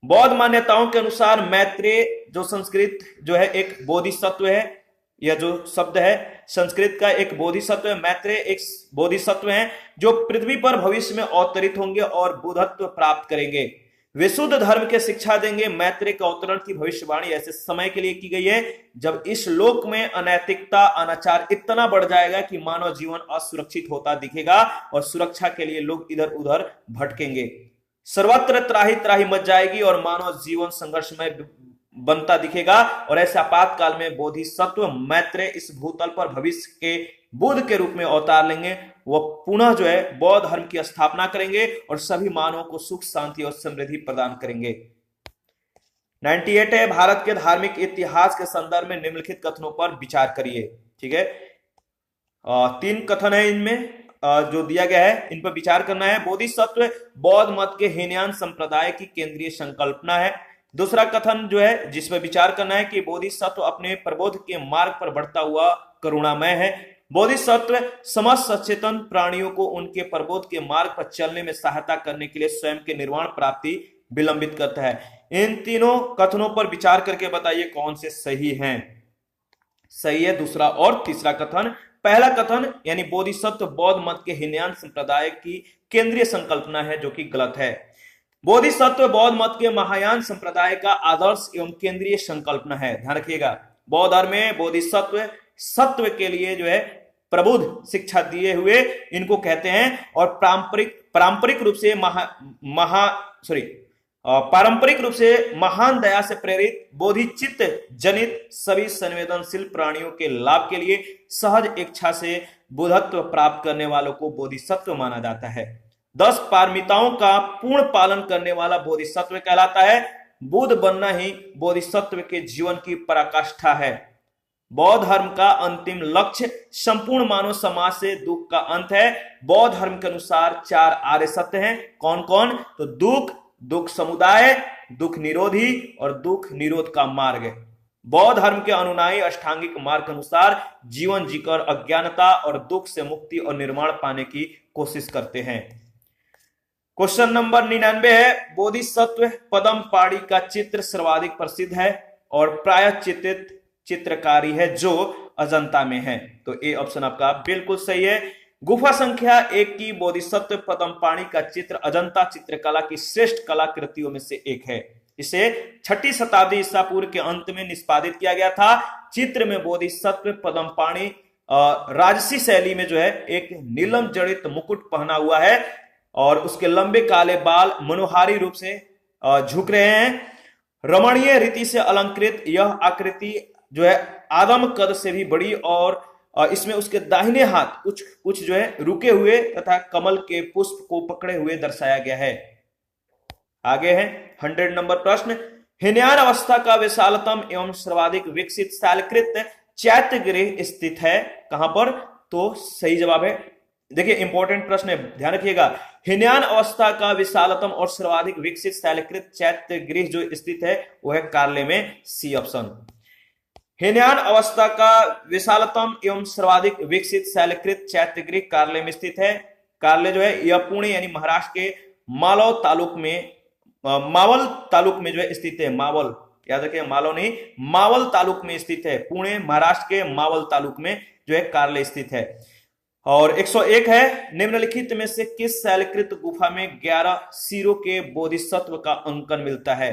बौद्ध मान्यताओं के अनुसार मैत्रेय जो संस्कृत जो है एक बोधिसत्व है, यह जो शब्द है संस्कृत का एक बोधिसत्व है। मैत्रेय एक बोधिसत्व है जो पृथ्वी पर भविष्य में अवतरित होंगे और बुद्धत्व प्राप्त करेंगे। वे शुद्ध धर्म के शिक्षा देंगे। मैत्रेय के अवतरण की भविष्यवाणी ऐसे समय के लिए की गई है जब इस लोक में अनैतिकता अनाचार इतना बढ़ जाएगा कि मानव जीवन असुरक्षित होता दिखेगा और सुरक्षा के लिए लोग इधर उधर भटकेंगे। सर्वत्र त्राही त्राही मच जाएगी और मानव जीवन संघर्षमय बनता दिखेगा और ऐसे आपातकाल में बोधिसत्व मैत्रेय इस भूतल पर भविष्य के बुद्ध के रूप में अवतार लेंगे। वह पुनः जो है बौद्ध धर्म की स्थापना करेंगे और सभी मानवों को सुख शांति और समृद्धि प्रदान करेंगे। 98 है, भारत के धार्मिक इतिहास के संदर्भ में निम्नलिखित कथनों पर विचार करिए। ठीक है, 3 कथन है इनमें जो दिया गया है, इन पर विचार करना है। बोधिसत्व बौद्ध मत के हीनयान संप्रदाय की केंद्रीय संकल्पना है। दूसरा कथन जो है जिस पर विचार करना है कि बोधिसत्व अपने प्रबोध के मार्ग पर बढ़ता हुआ करुणामय है। बोधिसत्व समस्त सचेतन प्राणियों को उनके प्रबोध के मार्ग पर चलने में सहायता करने के लिए स्वयं के निर्वाण प्राप्ति विलंबित करता है। इन तीनों कथनों पर विचार करके बताइए कौन से सही हैं। सही है दूसरा और तीसरा कथन। पहला कथन यानी बोधिसत्व बौद्ध मत के हीनयान संप्रदाय की केंद्रीय संकल्पना है, जो कि गलत है। बोधिसत्व बौद्ध मत के महायान संप्रदाय का आदर्श एवं केंद्रीय संकल्पना है। ध्यान रखिएगा, बौद्ध धर्म में बोधिसत्व सत्व के लिए जो है प्रबुद्ध शिक्षा दिए हुए इनको कहते हैं और पारंपरिक रूप से महान दया से प्रेरित बोधिचित्त जनित सभी संवेदनशील प्राणियों के लाभ के लिए सहज इच्छा से बुद्धत्व प्राप्त करने वालों को बोधिसत्व माना जाता है। 10 पारमिताओं का पूर्ण पालन करने वाला बोधिसत्व कहलाता है। बुद्ध बनना ही बोधिसत्व के जीवन की पराकाष्ठा है। बौद्ध धर्म का अंतिम लक्ष्य संपूर्ण मानव समाज से दुख का अंत है। बौद्ध धर्म के अनुसार 4 आर्य सत्य हैं। कौन कौन? तो दुख समुदाय, दुख निरोधी और दुख निरोध का मार्ग। बौद्ध धर्म के अनुयायी अष्टांगिक मार्ग के अनुसार जीवन जीकर अज्ञानता और दुख से मुक्ति और निर्माण पाने की कोशिश करते हैं। क्वेश्चन नंबर 99 है, बोधिसत्व पदमपाणि का चित्र सर्वाधिक प्रसिद्ध है और प्रायश्चित्त चित्रकारी है जो अजंता में है। तो ए ऑप्शन आपका बिल्कुल सही है। गुफा संख्या 1 की बोधिसत्व पदमपाणि का चित्र अजंता चित्रकला की श्रेष्ठ कलाकृतियों में से एक है। इसे 6ठी शताब्दी ईसा पूर्व के अंत में निष्पादित किया गया था। चित्र में बोधिसत्व पदमपाणि राजसी शैली में जो है एक नीलम जड़ित मुकुट पहना हुआ है और उसके लंबे काले बाल मनोहारी रूप से झुक रहे हैं। रमणीय रीति से अलंकृत यह आकृति जो है आदम कद से भी बड़ी और इसमें उसके दाहिने हाथ कुछ जो है रुके हुए तथा कमल के पुष्प को पकड़े हुए दर्शाया गया है। आगे है 100 नंबर प्रश्न। हीनयान अवस्था का विशालतम एवं सर्वाधिक विकसित शैलकृत चैत्य गृह स्थित है कहां पर? तो सही जवाब है, देखिए इंपॉर्टेंट प्रश्न है, ध्यान रखिएगा। हिनयान अवस्था का विशालतम और सर्वाधिक विकसित शैलकृत चैत्य गृह जो स्थित है वो है कार्ले में, सी ऑप्शन। हिनयान अवस्था का विशालतम एवं सर्वाधिक विकसित शैलकृत चैत्य गृह कार्ले में स्थित है। कार्ले जो है यह पुणे यानी महाराष्ट्र के मालव तालुक में, मावल तालुक में जो है स्थित है। मावल, याद रखिए, मालव नहीं, मावल तालुक में स्थित है। पुणे महाराष्ट्र के मावल तालुक में जो है कार्ले स्थित है। और 101 है, निम्नलिखित में से किस शैलकृत गुफा में 11 सिरों के बोधिसत्व का अंकन मिलता है?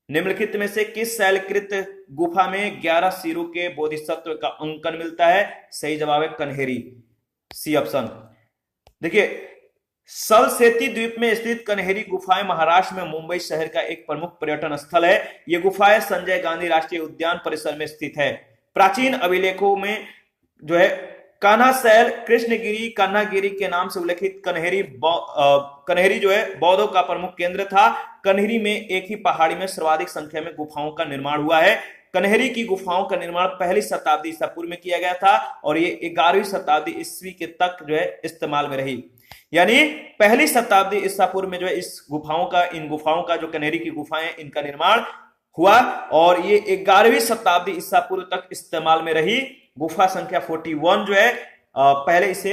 निम्नलिखित में से किस शैलकृत गुफा में 11 सिरों के बोधिसत्व का अंकन मिलता है? सही जवाब है कन्हेरी, सी ऑप्शन। देखिए, सलसेती द्वीप में स्थित कन्हेरी गुफाएं महाराष्ट्र में मुंबई शहर का एक प्रमुख पर्यटन स्थल है। यह गुफाएं संजय गांधी राष्ट्रीय उद्यान परिसर में स्थित है। प्राचीन अभिलेखों में जो है कान्हाशैल, कृष्णगिरी, कान्हागिरी के नाम से उल्लेखित कन्हेरी जो है बौद्धों का प्रमुख केंद्र था। कन्हेरी में एक ही पहाड़ी में सर्वाधिक संख्या में गुफाओं का निर्माण हुआ है। कन्हेरी की गुफाओं का निर्माण पहली शताब्दी ईसा पूर्व में किया गया था और ये 11वीं शताब्दी ईस्वी के तक जो है इस्तेमाल में रही। यानी पहली शताब्दी ईसा पूर्व में जो है इन गुफाओं का जो कन्हेरी की गुफाएं, इनका निर्माण हुआ और ये 11वीं शताब्दी ईसा पूर्व तक इस्तेमाल में रही। गुफा संख्या 41 जो है पहले इसे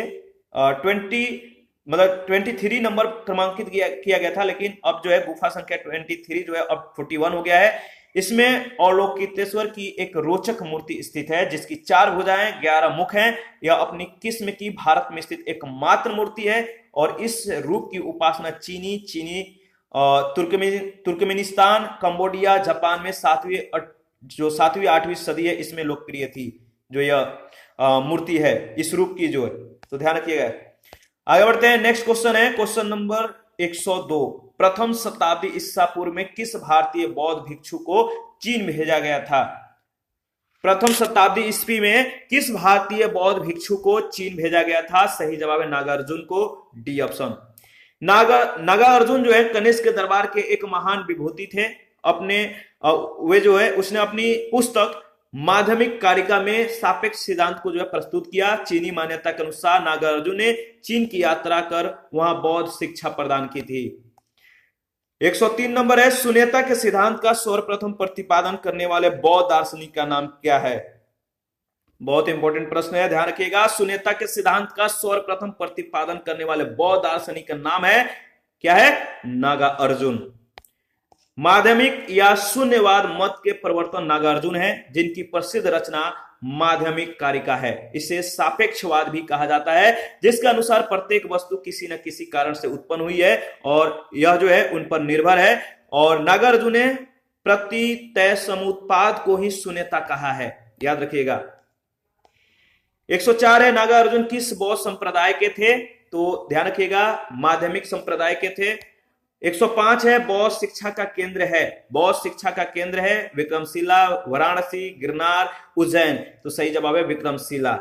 23 नंबर क्रमांकित किया गया था, लेकिन अब जो है गुफा संख्या 23 जो है अब 41 हो गया है। इसमें अवलोकितेश्वर की एक रोचक मूर्ति स्थित है जिसकी 4 भुजाएं, 11 मुख हैं। यह अपनी किस्म की भारत में स्थित एकमात्र मूर्ति है और इस रूप की उपासना चीनी, तुर्कमेनिस्तान, कंबोडिया, जापान में 7वीं 8वीं सदी है, इसमें लोकप्रिय थी जो यह मूर्ति है इस रूप की जो है। तो ध्यान रखिएगा। आगे बढ़ते हैं, नेक्स्ट क्वेश्चन है क्वेश्चन नंबर 102। प्रथम शताब्दी ईसा पूर्व में किस भारतीय बौद्ध भिक्षु को चीन भेजा गया था? प्रथम शताब्दी ईस्वी में किस भारतीय बौद्ध भिक्षु को चीन भेजा गया था? सही जवाब है नागार्जुन को, डी ऑप्शन। नागार्जुन जो है कनिष्क के दरबार के एक महान विभूति थे। उसने अपनी पुस्तक माध्यमिक कारिका में सापेक्ष सिद्धांत को जो है प्रस्तुत किया। चीनी मान्यता के अनुसार नागार्जुन ने चीन की यात्रा कर वहां बौद्ध शिक्षा प्रदान की थी। 103 नंबर है, शून्यता के सिद्धांत का सर्वप्रथम प्रतिपादन करने वाले बौद्ध दार्शनिक का नाम क्या है? बहुत इंपॉर्टेंट प्रश्न है, ध्यान रखिएगा। शून्यता के सिद्धांत का सर्वप्रथम प्रतिपादन करने वाले बौद्ध दार्शनिक का नाम है, क्या है? नागार्जुन। माध्यमिक या शून्यवाद मत के प्रवर्तन नागार्जुन है, जिनकी प्रसिद्ध रचना माध्यमिक कारिका है। इसे सापेक्षवाद भी कहा जाता है, जिसके अनुसार प्रत्येक वस्तु किसी न किसी कारण से उत्पन्न हुई है और यह जो है उन पर निर्भर है। और नागार्जुन ने प्रतितय समुत्पाद को ही शून्यता कहा है, याद रखिएगा। 104 है, नागार्जुन किस बौद्ध संप्रदाय के थे? तो ध्यान रखिएगा, माध्यमिक संप्रदाय के थे। 105 है, बौद्ध शिक्षा का केंद्र है। बौद्ध शिक्षा का केंद्र है विक्रमशिला, वाराणसी, गिरनार, उज्जैन। तो सही जवाब है विक्रमशिला।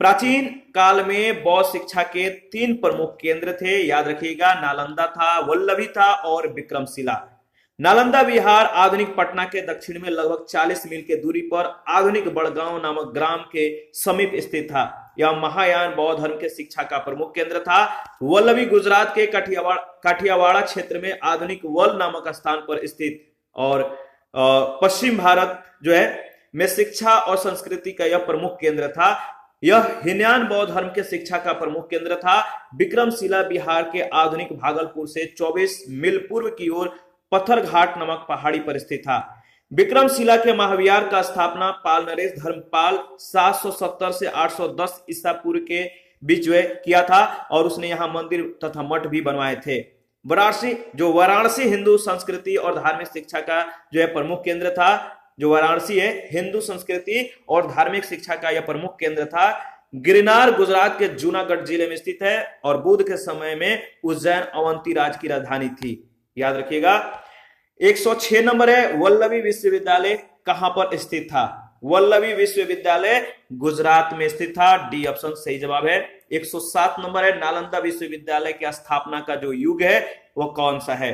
प्राचीन काल में बौद्ध शिक्षा के 3 प्रमुख केंद्र थे, याद रखिएगा। नालंदा था, वल्लभी था और विक्रमशिला। नालंदा विहार आधुनिक पटना के दक्षिण में लगभग 40 मील की दूरी पर आधुनिक बड़गांव नामक ग्राम के समीप स्थित था। यह महायान बौद्ध धर्म के शिक्षा का प्रमुख केंद्र था। वल्लभी गुजरात के काठियावाड़ा क्षेत्र में आधुनिक वल नामक स्थान पर स्थित और पश्चिम भारत जो है में शिक्षा और संस्कृति का यह प्रमुख केंद्र था। यह हिनयान बौद्ध धर्म के शिक्षा का प्रमुख केंद्र था। विक्रमशिला बिहार के आधुनिक भागलपुर से 24 मील पूर्व की ओर पत्थरघाट नामक पहाड़ी पर स्थित था। विक्रमशिला के महाविहार का स्थापना पाल नरेश धर्मपाल 770 से 810 ईसा पूर्व के बीच में किया था और उसने यहाँ मंदिर तथा मठ भी बनवाए थे। वाराणसी हिंदू संस्कृति और धार्मिक शिक्षा का जो है प्रमुख केंद्र था। जो वाराणसी है हिंदू संस्कृति और धार्मिक शिक्षा का यह प्रमुख केंद्र था। गिरनार गुजरात के जूनागढ़ जिले में स्थित है और बुद्ध के समय में उज्जैन अवंती राज्य की राजधानी थी, याद रखिएगा। 106 नंबर है, वल्लभी विश्वविद्यालय कहां पर स्थित था? वल्लभी विश्वविद्यालय गुजरात में स्थित था, डी ऑप्शन सही जवाब है। 107 नंबर है, नालंदा विश्वविद्यालय की स्थापना का जो युग है वो कौन सा है?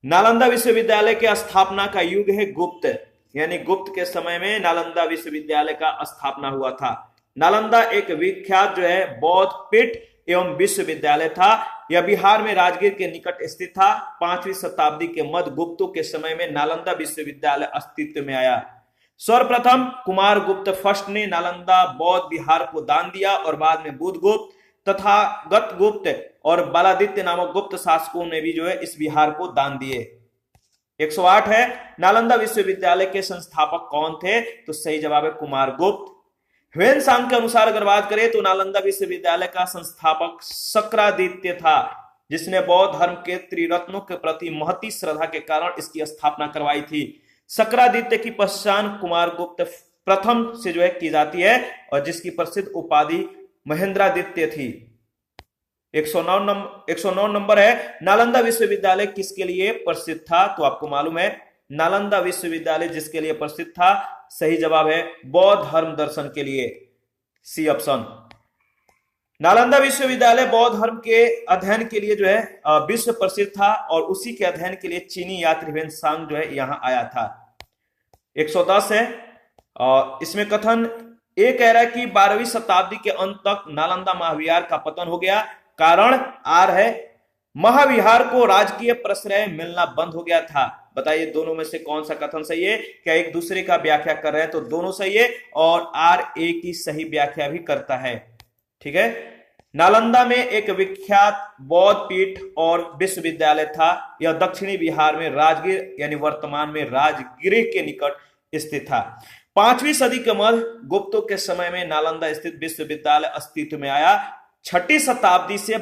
नालंदा विश्वविद्यालय के स्थापना का युग है गुप्त, यानी गुप्त के समय में नालंदा विश्वविद्यालय का स्थापना हुआ था। नालंदा एक विख्यात जो है बौद्ध पीठ एवं विश्वविद्यालय था। यह बिहार में राजगीर के निकट स्थित था। 5वीं शताब्दी के मध्य गुप्तों के समय में नालंदा विश्वविद्यालय अस्तित्व में आया। सर्वप्रथम कुमार गुप्त फर्स्ट ने नालंदा बौद्ध बिहार को दान दिया और बाद में बुद्धगुप्त तथागत गुप्त और बालादित्य नामक गुप्त शासकों ने भी जो है इस बिहार को दान दिए। 108 है, नालंदा विश्वविद्यालय के संस्थापक कौन थे? तो सही जवाब है कुमार गुप्त। ह्वेनसांग के अनुसार अगर बात करें तो नालंदा विश्वविद्यालय का संस्थापक शक्रादित्य था, जिसने बौद्ध धर्म के त्रिरत्नों के प्रति महती श्रद्धा के कारण इसकी स्थापना करवाई थी। शक्रादित्य की पहचान कुमार गुप्त प्रथम से जो है की जाती है और जिसकी प्रसिद्ध उपाधि महेंद्रादित्य थी। 109 नंबर है, नालंदा विश्वविद्यालय किसके लिए प्रसिद्ध था? तो आपको मालूम है नालंदा विश्वविद्यालय जिसके लिए प्रसिद्ध था, सही जवाब है बौद्ध धर्म दर्शन के लिए, सी ऑप्शन। नालंदा विश्वविद्यालय बौद्ध धर्म के अध्ययन के लिए जो है विश्व प्रसिद्ध था और उसी के अध्ययन के लिए चीनी यात्री ह्वेनसांग जो है यहां आया था। 110 है, इसमें कथन ये कह रहा है कि 12वीं शताब्दी के अंत तक नालंदा महाविहार का पतन हो गया। कारण आर है, महाविहार को राजकीय प्रश्रय मिलना बंद हो गया था। बताइए दोनों में से कौन सा कथन सही है? क्या एक दूसरे का व्याख्या कर रहे हैं? तो दोनों सही है और आर ए की सही व्याख्या भी करता है। ठीक है, नालंदा में एक विख्यात बौद्ध पीठ और विश्वविद्यालय था। यह दक्षिणी बिहार में राजगीर यानी वर्तमान में राजगीर के निकट स्थित था। 5वीं सदी के मध्य गुप्तों के समय में नालंदा स्थित विश्वविद्यालय अस्तित्व में आया। 6ठी शताब्दी से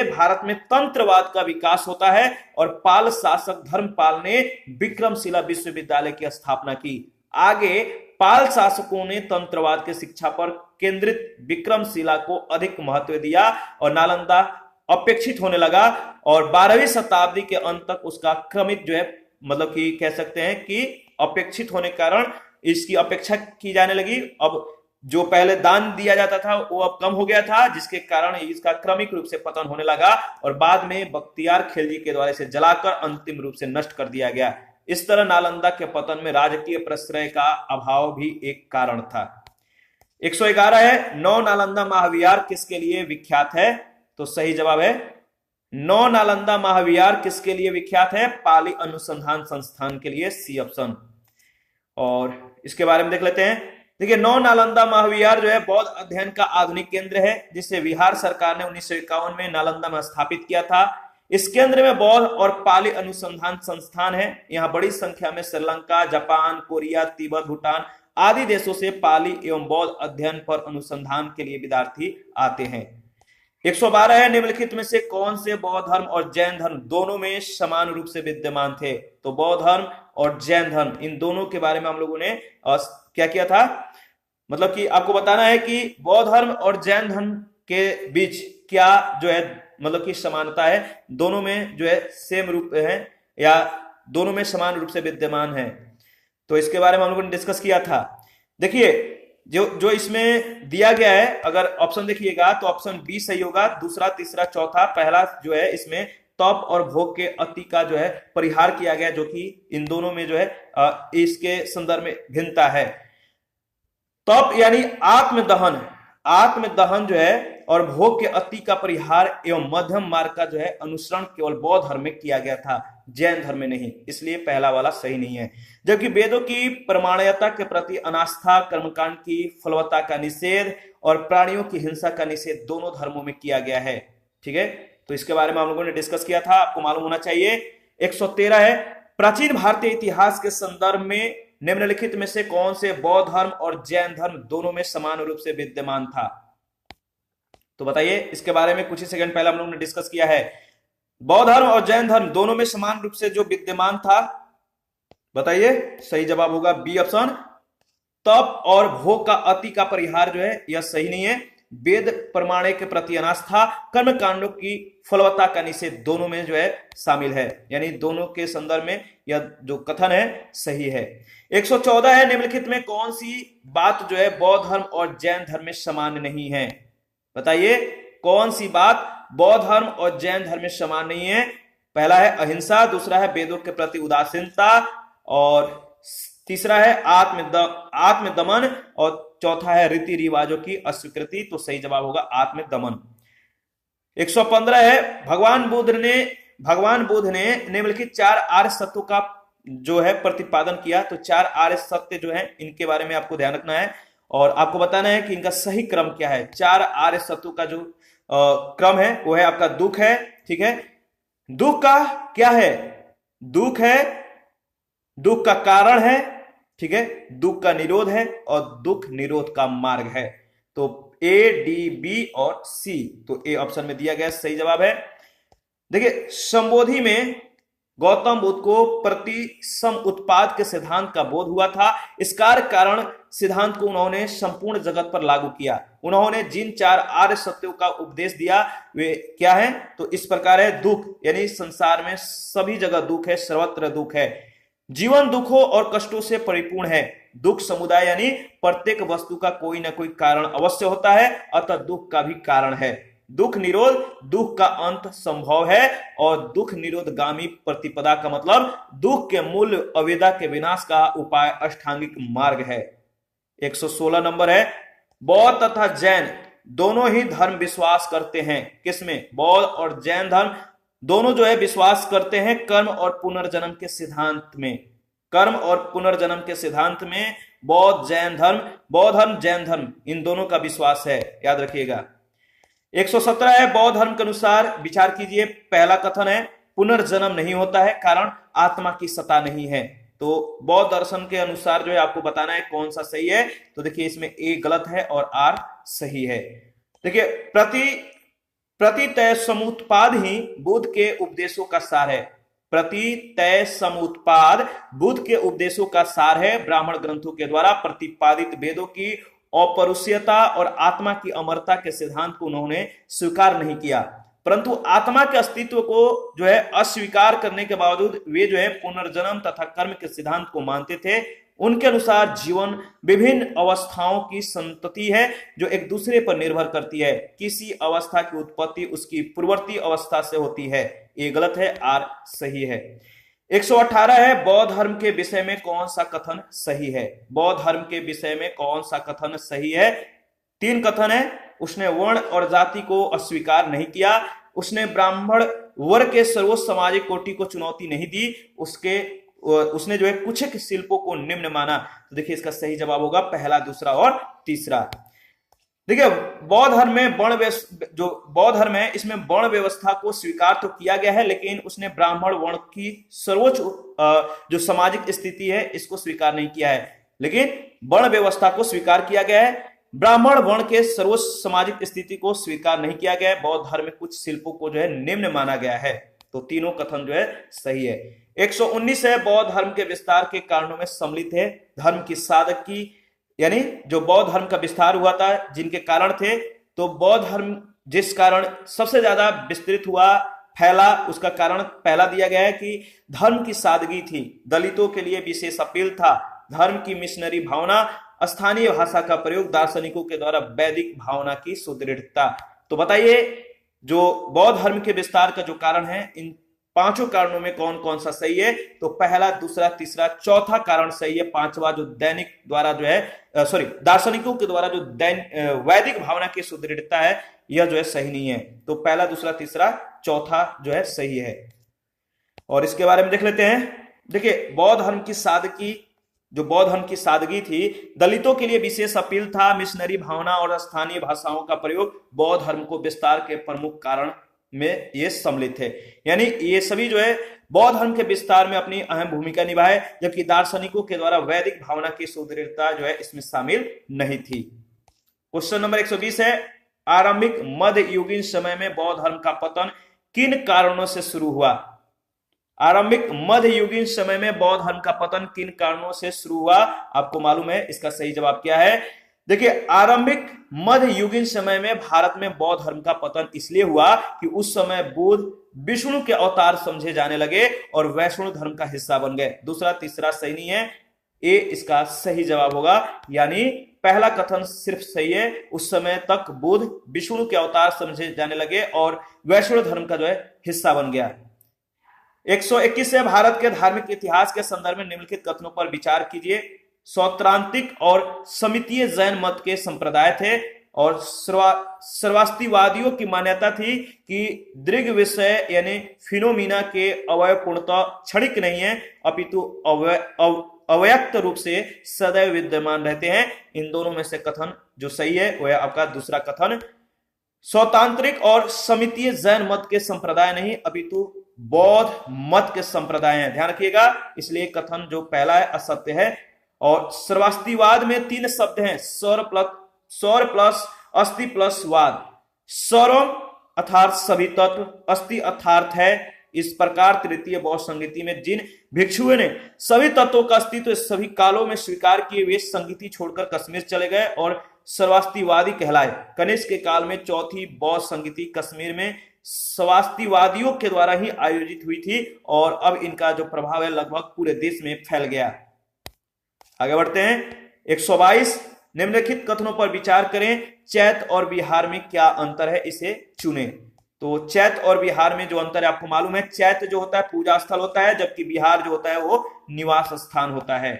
भारत में तंत्रवाद का विकास होता है और पाल शासक धर्मपाल ने विक्रमशिला विश्वविद्यालय की स्थापना की। आगे पाल शासकों ने तंत्रवाद की शिक्षा पर केंद्रित विक्रमशिला को अधिक महत्व दिया और नालंदा अपेक्षित होने लगा और 12वीं शताब्दी के अंत तक उसका क्रमिक जो है मतलब कि कह सकते हैं कि अपेक्षित होने के कारण इसकी अपेक्षा की जाने लगी। अब जो पहले दान दिया जाता था वो अब कम हो गया था, जिसके कारण इसका क्रमिक रूप से पतन होने लगा और बाद में बख्तियार खिलजी के द्वारा इसे जलाकर अंतिम रूप से नष्ट कर दिया गया। इस तरह नालंदा के पतन में राजकीय प्रश्रय का अभाव भी एक कारण था। 111 है, नौ नालंदा महाविहार किसके लिए विख्यात है? तो सही जवाब है नौ नालंदा महाविहार किसके लिए विख्यात है? पाली अनुसंधान संस्थान के लिए, सी ऑप्शन। और इसके बारे में देख लेते हैं। देखिए, नौ नालंदा महाविहार जो है बौद्ध अध्ययन का आधुनिक केंद्र है, जिसे बिहार सरकार ने 1951 में नालंदा में स्थापित किया था। इस केंद्र में बौद्ध और पाली अनुसंधान संस्थान है। यहाँ बड़ी संख्या में श्रीलंका, जापान, कोरिया, तिब्बत, भूटान आदि देशों से पाली एवं बौद्ध अध्ययन पर अनुसंधान के लिए विद्यार्थी आते हैं। 112 है, निम्नलिखित में से कौन से बौद्ध धर्म और जैन धर्म दोनों में समान रूप से विद्यमान थे? तो बौद्ध धर्म और जैन धर्म इन दोनों के बारे में हम लोगों ने क्या किया था, मतलब कि आपको बताना है कि बौद्ध धर्म और जैन धर्म के बीच क्या जो है मतलब कि समानता है, दोनों में जो है सेम रूप है या दोनों में समान रूप से विद्यमान है। तो इसके बारे में हम लोगों ने डिस्कस किया था। देखिए जो इसमें दिया गया है, अगर ऑप्शन देखिएगा तो ऑप्शन बी सही होगा, दूसरा, तीसरा, चौथा। पहला जो है इसमें तप और भोग के अति का जो है परिहार किया गया, जो कि इन दोनों में जो है इसके संदर्भ में भिन्नता है। तप यानी आत्मदहन जो है और भोग के अति का परिहार एवं मध्यम मार्ग का जो है अनुसरण केवल बौद्ध धर्म में किया गया था, जैन धर्म में नहीं, इसलिए पहला वाला सही नहीं है। जबकि वेदों की प्रमाणिकता के प्रति अनास्था, कर्मकांड की फलवत्ता का निषेध और प्राणियों की हिंसा का निषेध दोनों धर्मों में किया गया है। ठीक है, तो इसके बारे में हम लोगों ने डिस्कस किया था, आपको मालूम होना चाहिए। 113 है, प्राचीन भारतीय इतिहास के संदर्भ में निम्नलिखित में से कौन से बौद्ध धर्म और जैन धर्म दोनों में समान रूप से विद्यमान था? तो बताइए, इसके बारे में कुछ ही सेकंड पहले हम लोगों ने डिस्कस किया है। बौद्ध धर्म और जैन धर्म दोनों में समान रूप से जो विद्यमान था, बताइए। सही जवाब होगा बी ऑप्शन, तप और भोग का अति का परिहार जो है यह सही नहीं है। वेद प्रमाणे के प्रति अनास्था, कर्म कांडों की फलवत्ता का निषेध दोनों में जो है शामिल है, यानी दोनों के संदर्भ में यह जो कथन है सही है। 114 है, निम्नलिखित में कौन सी बात जो है बौद्ध धर्म और जैन धर्म में समान नहीं है? बताइए, कौन सी बात बौद्ध धर्म और जैन धर्म में समान नहीं है? पहला है अहिंसा, दूसरा है वेदों के प्रति उदासीनता और तीसरा है आत्मदमन और चौथा है रीति रिवाजों की अस्वीकृति, तो सही जवाब होगा आत्मदमन। 115 है भगवान बुद्ध ने निम्नलिखित 4 आर्य सत्यों का जो है प्रतिपादन किया। तो 4 आर्य सत्य जो है इनके बारे में आपको ध्यान रखना है और आपको बताना है कि इनका सही क्रम क्या है। 4 आर्य सत्यों का जो क्रम है वो है आपका दुख है, ठीक है। दुख का क्या है? दुख है, दुख का कारण है, ठीक है, दुख का निरोध है और दुख निरोध का मार्ग है। तो ए, डी, बी और सी, तो ए ऑप्शन में दिया गया सही जवाब है। देखिए संबोधि में गौतम बुद्ध को प्रतिसम उत्पाद के सिद्धांत का बोध हुआ था। इस कार्य कारण सिद्धांत को उन्होंने संपूर्ण जगत पर लागू किया। उन्होंने जिन 4 आर्य सत्यों का उपदेश दिया वे क्या है? तो इस प्रकार है दुख, यानी संसार में सभी जगह दुख है, सर्वत्र दुख है। जीवन दुखों और कष्टों से परिपूर्ण है। दुख समुदाय यानी प्रत्येक वस्तु का कोई ना कोई कारण अवश्य होता है, अतः दुख का भी कारण है। दुख निरोध, दुख का अंत संभव है और दुख निरोधगामी प्रतिपदा का मतलब दुख के मूल अवेदा के विनाश का उपाय अष्टांगिक मार्ग है। 116 नंबर है बौद्ध तथा जैन दोनों ही धर्म विश्वास करते हैं। किसमें? बौद्ध और जैन धर्म दोनों जो है विश्वास करते हैं कर्म और पुनर्जन्म के सिद्धांत में। कर्म और पुनर्जन्म के सिद्धांत में बौद्ध जैन धर्म इन दोनों का विश्वास है, याद रखिएगा। 117 है बौद्ध धर्म के अनुसार विचार कीजिए। पहला कथन है पुनर्जन्म नहीं होता है, कारण आत्मा की सत्ता नहीं है। तो बौद्ध दर्शन के अनुसार जो है आपको बताना है कौन सा सही है। तो देखिए इसमें ए गलत है और आर सही है। देखिए प्रतितय समुत्पाद ही बुद्ध के उपदेशों का सार है। प्रतितय समुत्पाद बुद्ध के उपदेशों का सार है। ब्राह्मण ग्रंथों के द्वारा प्रतिपादित वेदों की अपरुष्यता और आत्मा की अमरता के सिद्धांत को उन्होंने स्वीकार नहीं किया, परंतु आत्मा के अस्तित्व को जो है अस्वीकार करने के बावजूद वे जो है पुनर्जन्म तथा कर्म के सिद्धांत को मानते थे। उनके अनुसार जीवन विभिन्न अवस्थाओं की संतति है जो एक दूसरे पर निर्भर करती है। किसी अवस्था की उत्पत्ति उसकी पूर्ववर्ती अवस्था से होती है। ये गलत है, आर सही है। 118 है बौद्ध धर्म के विषय में कौन सा कथन सही है? बौद्ध धर्म के विषय में कौन सा कथन सही है? 3 कथन है। उसने वर्ण और जाति को अस्वीकार नहीं किया, उसने ब्राह्मण वर्ग के सर्वोच्च सामाजिक कोटि को चुनौती नहीं दी, उसने जो है कुछ शिल्पों को निम्न माना। तो देखिए इसका सही जवाब होगा पहला, दूसरा और तीसरा। देखिए बौद्ध धर्म में बौद्ध धर्म है इसमें वर्ण व्यवस्था को स्वीकार तो किया गया है, लेकिन उसने ब्राह्मण वर्ण की सर्वोच्च जो सामाजिक स्थिति है इसको स्वीकार नहीं किया है, लेकिन वर्ण व्यवस्था को स्वीकार किया गया है। ब्राह्मण वर्ण के सर्वोच्च सामाजिक स्थिति को स्वीकार नहीं किया गया है। बौद्ध धर्म में कुछ शिल्पों को जो है निम्न माना गया है। तो तीनों कथन जो है सही है। 119 है बौद्ध धर्म के विस्तार के कारणों में सम्मिलित है धर्म की साधक की, यानी जो बौद्ध धर्म का विस्तार हुआ था जिनके कारण थे, तो बौद्ध धर्म जिस कारण सबसे ज्यादा विस्तृत हुआ, फैला, उसका कारण पहला दिया गया है कि धर्म की सादगी थी, दलितों के लिए विशेष अपील था, धर्म की मिशनरी भावना, स्थानीय भाषा का प्रयोग, दार्शनिकों के द्वारा वैदिक भावना की सुदृढ़ता। तो बताइए जो बौद्ध धर्म के विस्तार का जो कारण है, इन 5 कारणों में कौन कौन सा सही है? तो पहला, दूसरा, तीसरा, चौथा कारण सही है। 5वां जो दैनिक द्वारा जो है दार्शनिकों के द्वारा जो वैदिक भावना की सुदृढ़ता है, यह जो है सही नहीं है। तो पहला, दूसरा, तीसरा, चौथा जो है सही है। और इसके बारे में देख लेते हैं। देखिए बौद्ध धर्म की सादगी थी, दलितों के लिए विशेष अपील था, मिशनरी भावना और स्थानीय भाषाओं का प्रयोग बौद्ध धर्म को विस्तार के प्रमुख कारण में ये सम्मिलित है। यानी ये सभी जो है बौद्ध धर्म के विस्तार में अपनी अहम भूमिका निभाए, जबकि दार्शनिकों के द्वारा वैदिक भावना की सुदृढ़ता जो है इसमें शामिल नहीं थी। क्वेश्चन नंबर 120 है आरंभिक मध्य युगीन समय में बौद्ध धर्म का पतन किन कारणों से शुरू हुआ? आरंभिक मध्य युगीन समय में बौद्ध धर्म का पतन किन कारणों से शुरू हुआ? आपको मालूम है इसका सही जवाब क्या है? देखिए आरंभिक मध्य युगीन समय में भारत में बौद्ध धर्म का पतन इसलिए हुआ कि उस समय बुद्ध विष्णु के अवतार समझे जाने लगे और वैष्णव धर्म का हिस्सा बन गए। दूसरा, तीसरा सही नहीं है, ए इसका सही जवाब होगा। यानी पहला कथन सिर्फ सही है, उस समय तक बुद्ध विष्णु के अवतार समझे जाने लगे और वैष्णव धर्म का जो है हिस्सा बन गया। 121 से भारत के धार्मिक इतिहास के संदर्भ में निम्नलिखित कथनों पर विचार कीजिए। सौत्रांतिक और समितीय जैन मत के संप्रदाय थे और सर्वास्तिवादियों की मान्यता थी कि दृग विषय यानी फिनोमिना के अवयव पूर्णतः क्षणिक नहीं है अपितु अव्यक्त रूप से सदैव विद्यमान रहते हैं। इन दोनों में से कथन जो सही है वह आपका दूसरा कथन। सौतांत्रिक और समितीय जैन मत के संप्रदाय नहीं अपितु बौद्ध मत के संप्रदाय हैं, ध्यान रखिएगा। इसलिए कथन जो पहला है असत्य है। और सर्वास्तिवाद में 3 शब्द हैं, सौर प्लस अस्थि प्लस वाद। सर्वम अर्थात सभी तत्व, अस्थि अर्थात है। इस प्रकार तृतीय बौद्ध संगीति में जिन भिक्षुओं ने सभी तत्वों का अस्तित्व सभी कालों में स्वीकार किए वे संगीति छोड़कर कश्मीर चले गए और सर्वास्तिवादी कहलाए। कनिष्क के काल में चौथी बौद्ध संगीति कश्मीर में सर्वास्तिवादियों के द्वारा ही आयोजित हुई थी और अब इनका जो प्रभाव है लगभग पूरे देश में फैल गया। आगे बढ़ते हैं। 122 निम्नलिखित कथनों पर विचार करें, चैत और बिहार में क्या अंतर है, इसे चुने। तो चैत और बिहार में जो अंतर है आपको मालूम है, चैत जो होता है पूजा स्थल होता है जबकि बिहार जो होता है वो निवास स्थान होता है।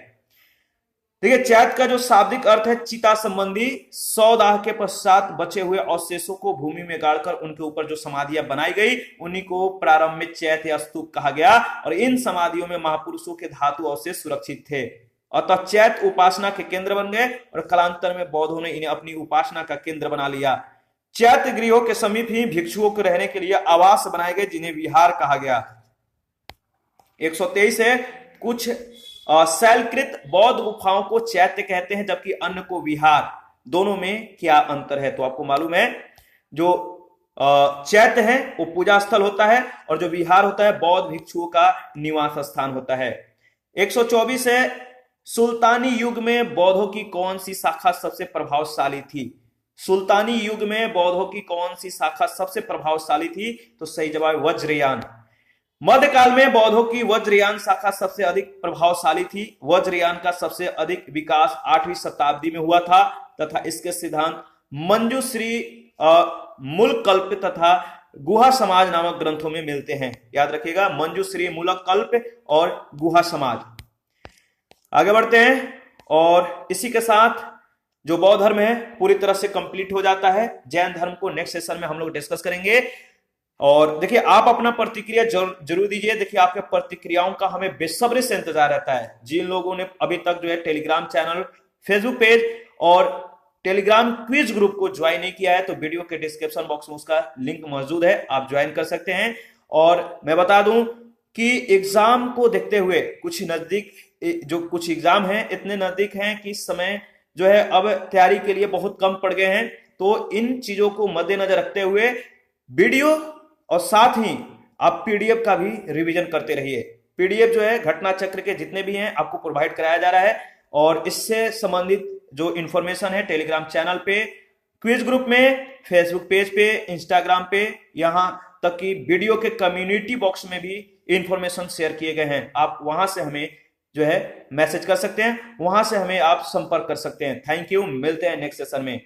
देखिए चैत का जो शाब्दिक अर्थ है चिता संबंधी, 100 दाह के पश्चात बचे हुए अवशेषों को भूमि में गाड़कर उनके ऊपर जो समाधियां बनाई गई उन्हीं को प्रारंभ में चैत या स्तूप कहा गया और इन समाधियों में महापुरुषों के धातु अवशेष सुरक्षित थे। अतः चैत उपासना के केंद्र बन गए और कालांतर में बौद्धों ने इन्हें अपनी उपासना का केंद्र बना लिया। चैत गृहों के समीप ही भिक्षुओं को रहने के लिए आवास बनाए गए जिन्हें विहार कहा गया। 123 है, कुछ शैलकृत बौद्ध गुफाओं को चैत्य कहते हैं जबकि अन्य को विहार, दोनों में क्या अंतर है। तो आपको मालूम है जो चैत्य है वो पूजा स्थल होता है और जो विहार होता है बौद्ध भिक्षुओं का निवास स्थान होता है। 124 है, सुल्तानी युग में बौद्धों की कौन सी शाखा सबसे प्रभावशाली थी। सुल्तानी युग में बौद्धों की कौन सी शाखा सबसे प्रभावशाली थी, तो सही जवाब वज्रयान। मध्यकाल में बौद्धों की वज्रयान शाखा सबसे अधिक प्रभावशाली थी। वज्रयान का सबसे अधिक विकास 8वीं शताब्दी में हुआ था तथा इसके सिद्धांत मंजूश्री, मूलकल्प तथा गुहा समाज नामक ग्रंथों में मिलते हैं। याद रखिएगा मंजूश्री, मूलकल्प और गुहा समाज। आगे बढ़ते हैं और इसी के साथ जो बौद्ध धर्म है पूरी तरह से कंप्लीट हो जाता है। जैन धर्म को नेक्स्ट सेशन में हम लोग डिस्कस करेंगे। और देखिए आप अपना प्रतिक्रिया जरूर दीजिए। देखिए आपके प्रतिक्रियाओं का हमें बेसब्री से इंतजार रहता है। जिन लोगों ने अभी तक जो है टेलीग्राम चैनल, फेसबुक पेज और टेलीग्राम क्विज ग्रुप को ज्वाइन नहीं किया है तो वीडियो के डिस्क्रिप्शन बॉक्स में उसका लिंक मौजूद है, आप ज्वाइन कर सकते हैं। और मैं बता दूं कि एग्जाम को देखते हुए कुछ एग्जाम हैं इतने नजदीक हैं कि समय जो है अब तैयारी के लिए बहुत कम पड़ गए हैं। तो इन चीजों को मद्देनजर रखते हुए वीडियो और साथ ही आप पीडीएफ का भी रिवीजन करते रहिए। पीडीएफ जो है घटना चक्र के जितने भी हैं आपको प्रोवाइड कराया जा रहा है और इससे संबंधित जो इंफॉर्मेशन है टेलीग्राम चैनल पे, क्विज ग्रुप में, फेसबुक पेज पे, इंस्टाग्राम पे, यहां तक कि वीडियो के कम्युनिटी बॉक्स में भी इंफॉर्मेशन शेयर किए गए हैं। आप वहां से हमें जो है मैसेज कर सकते हैं, वहां से हमें आप संपर्क कर सकते हैं। थैंक यू, मिलते हैं नेक्स्ट सेशन में।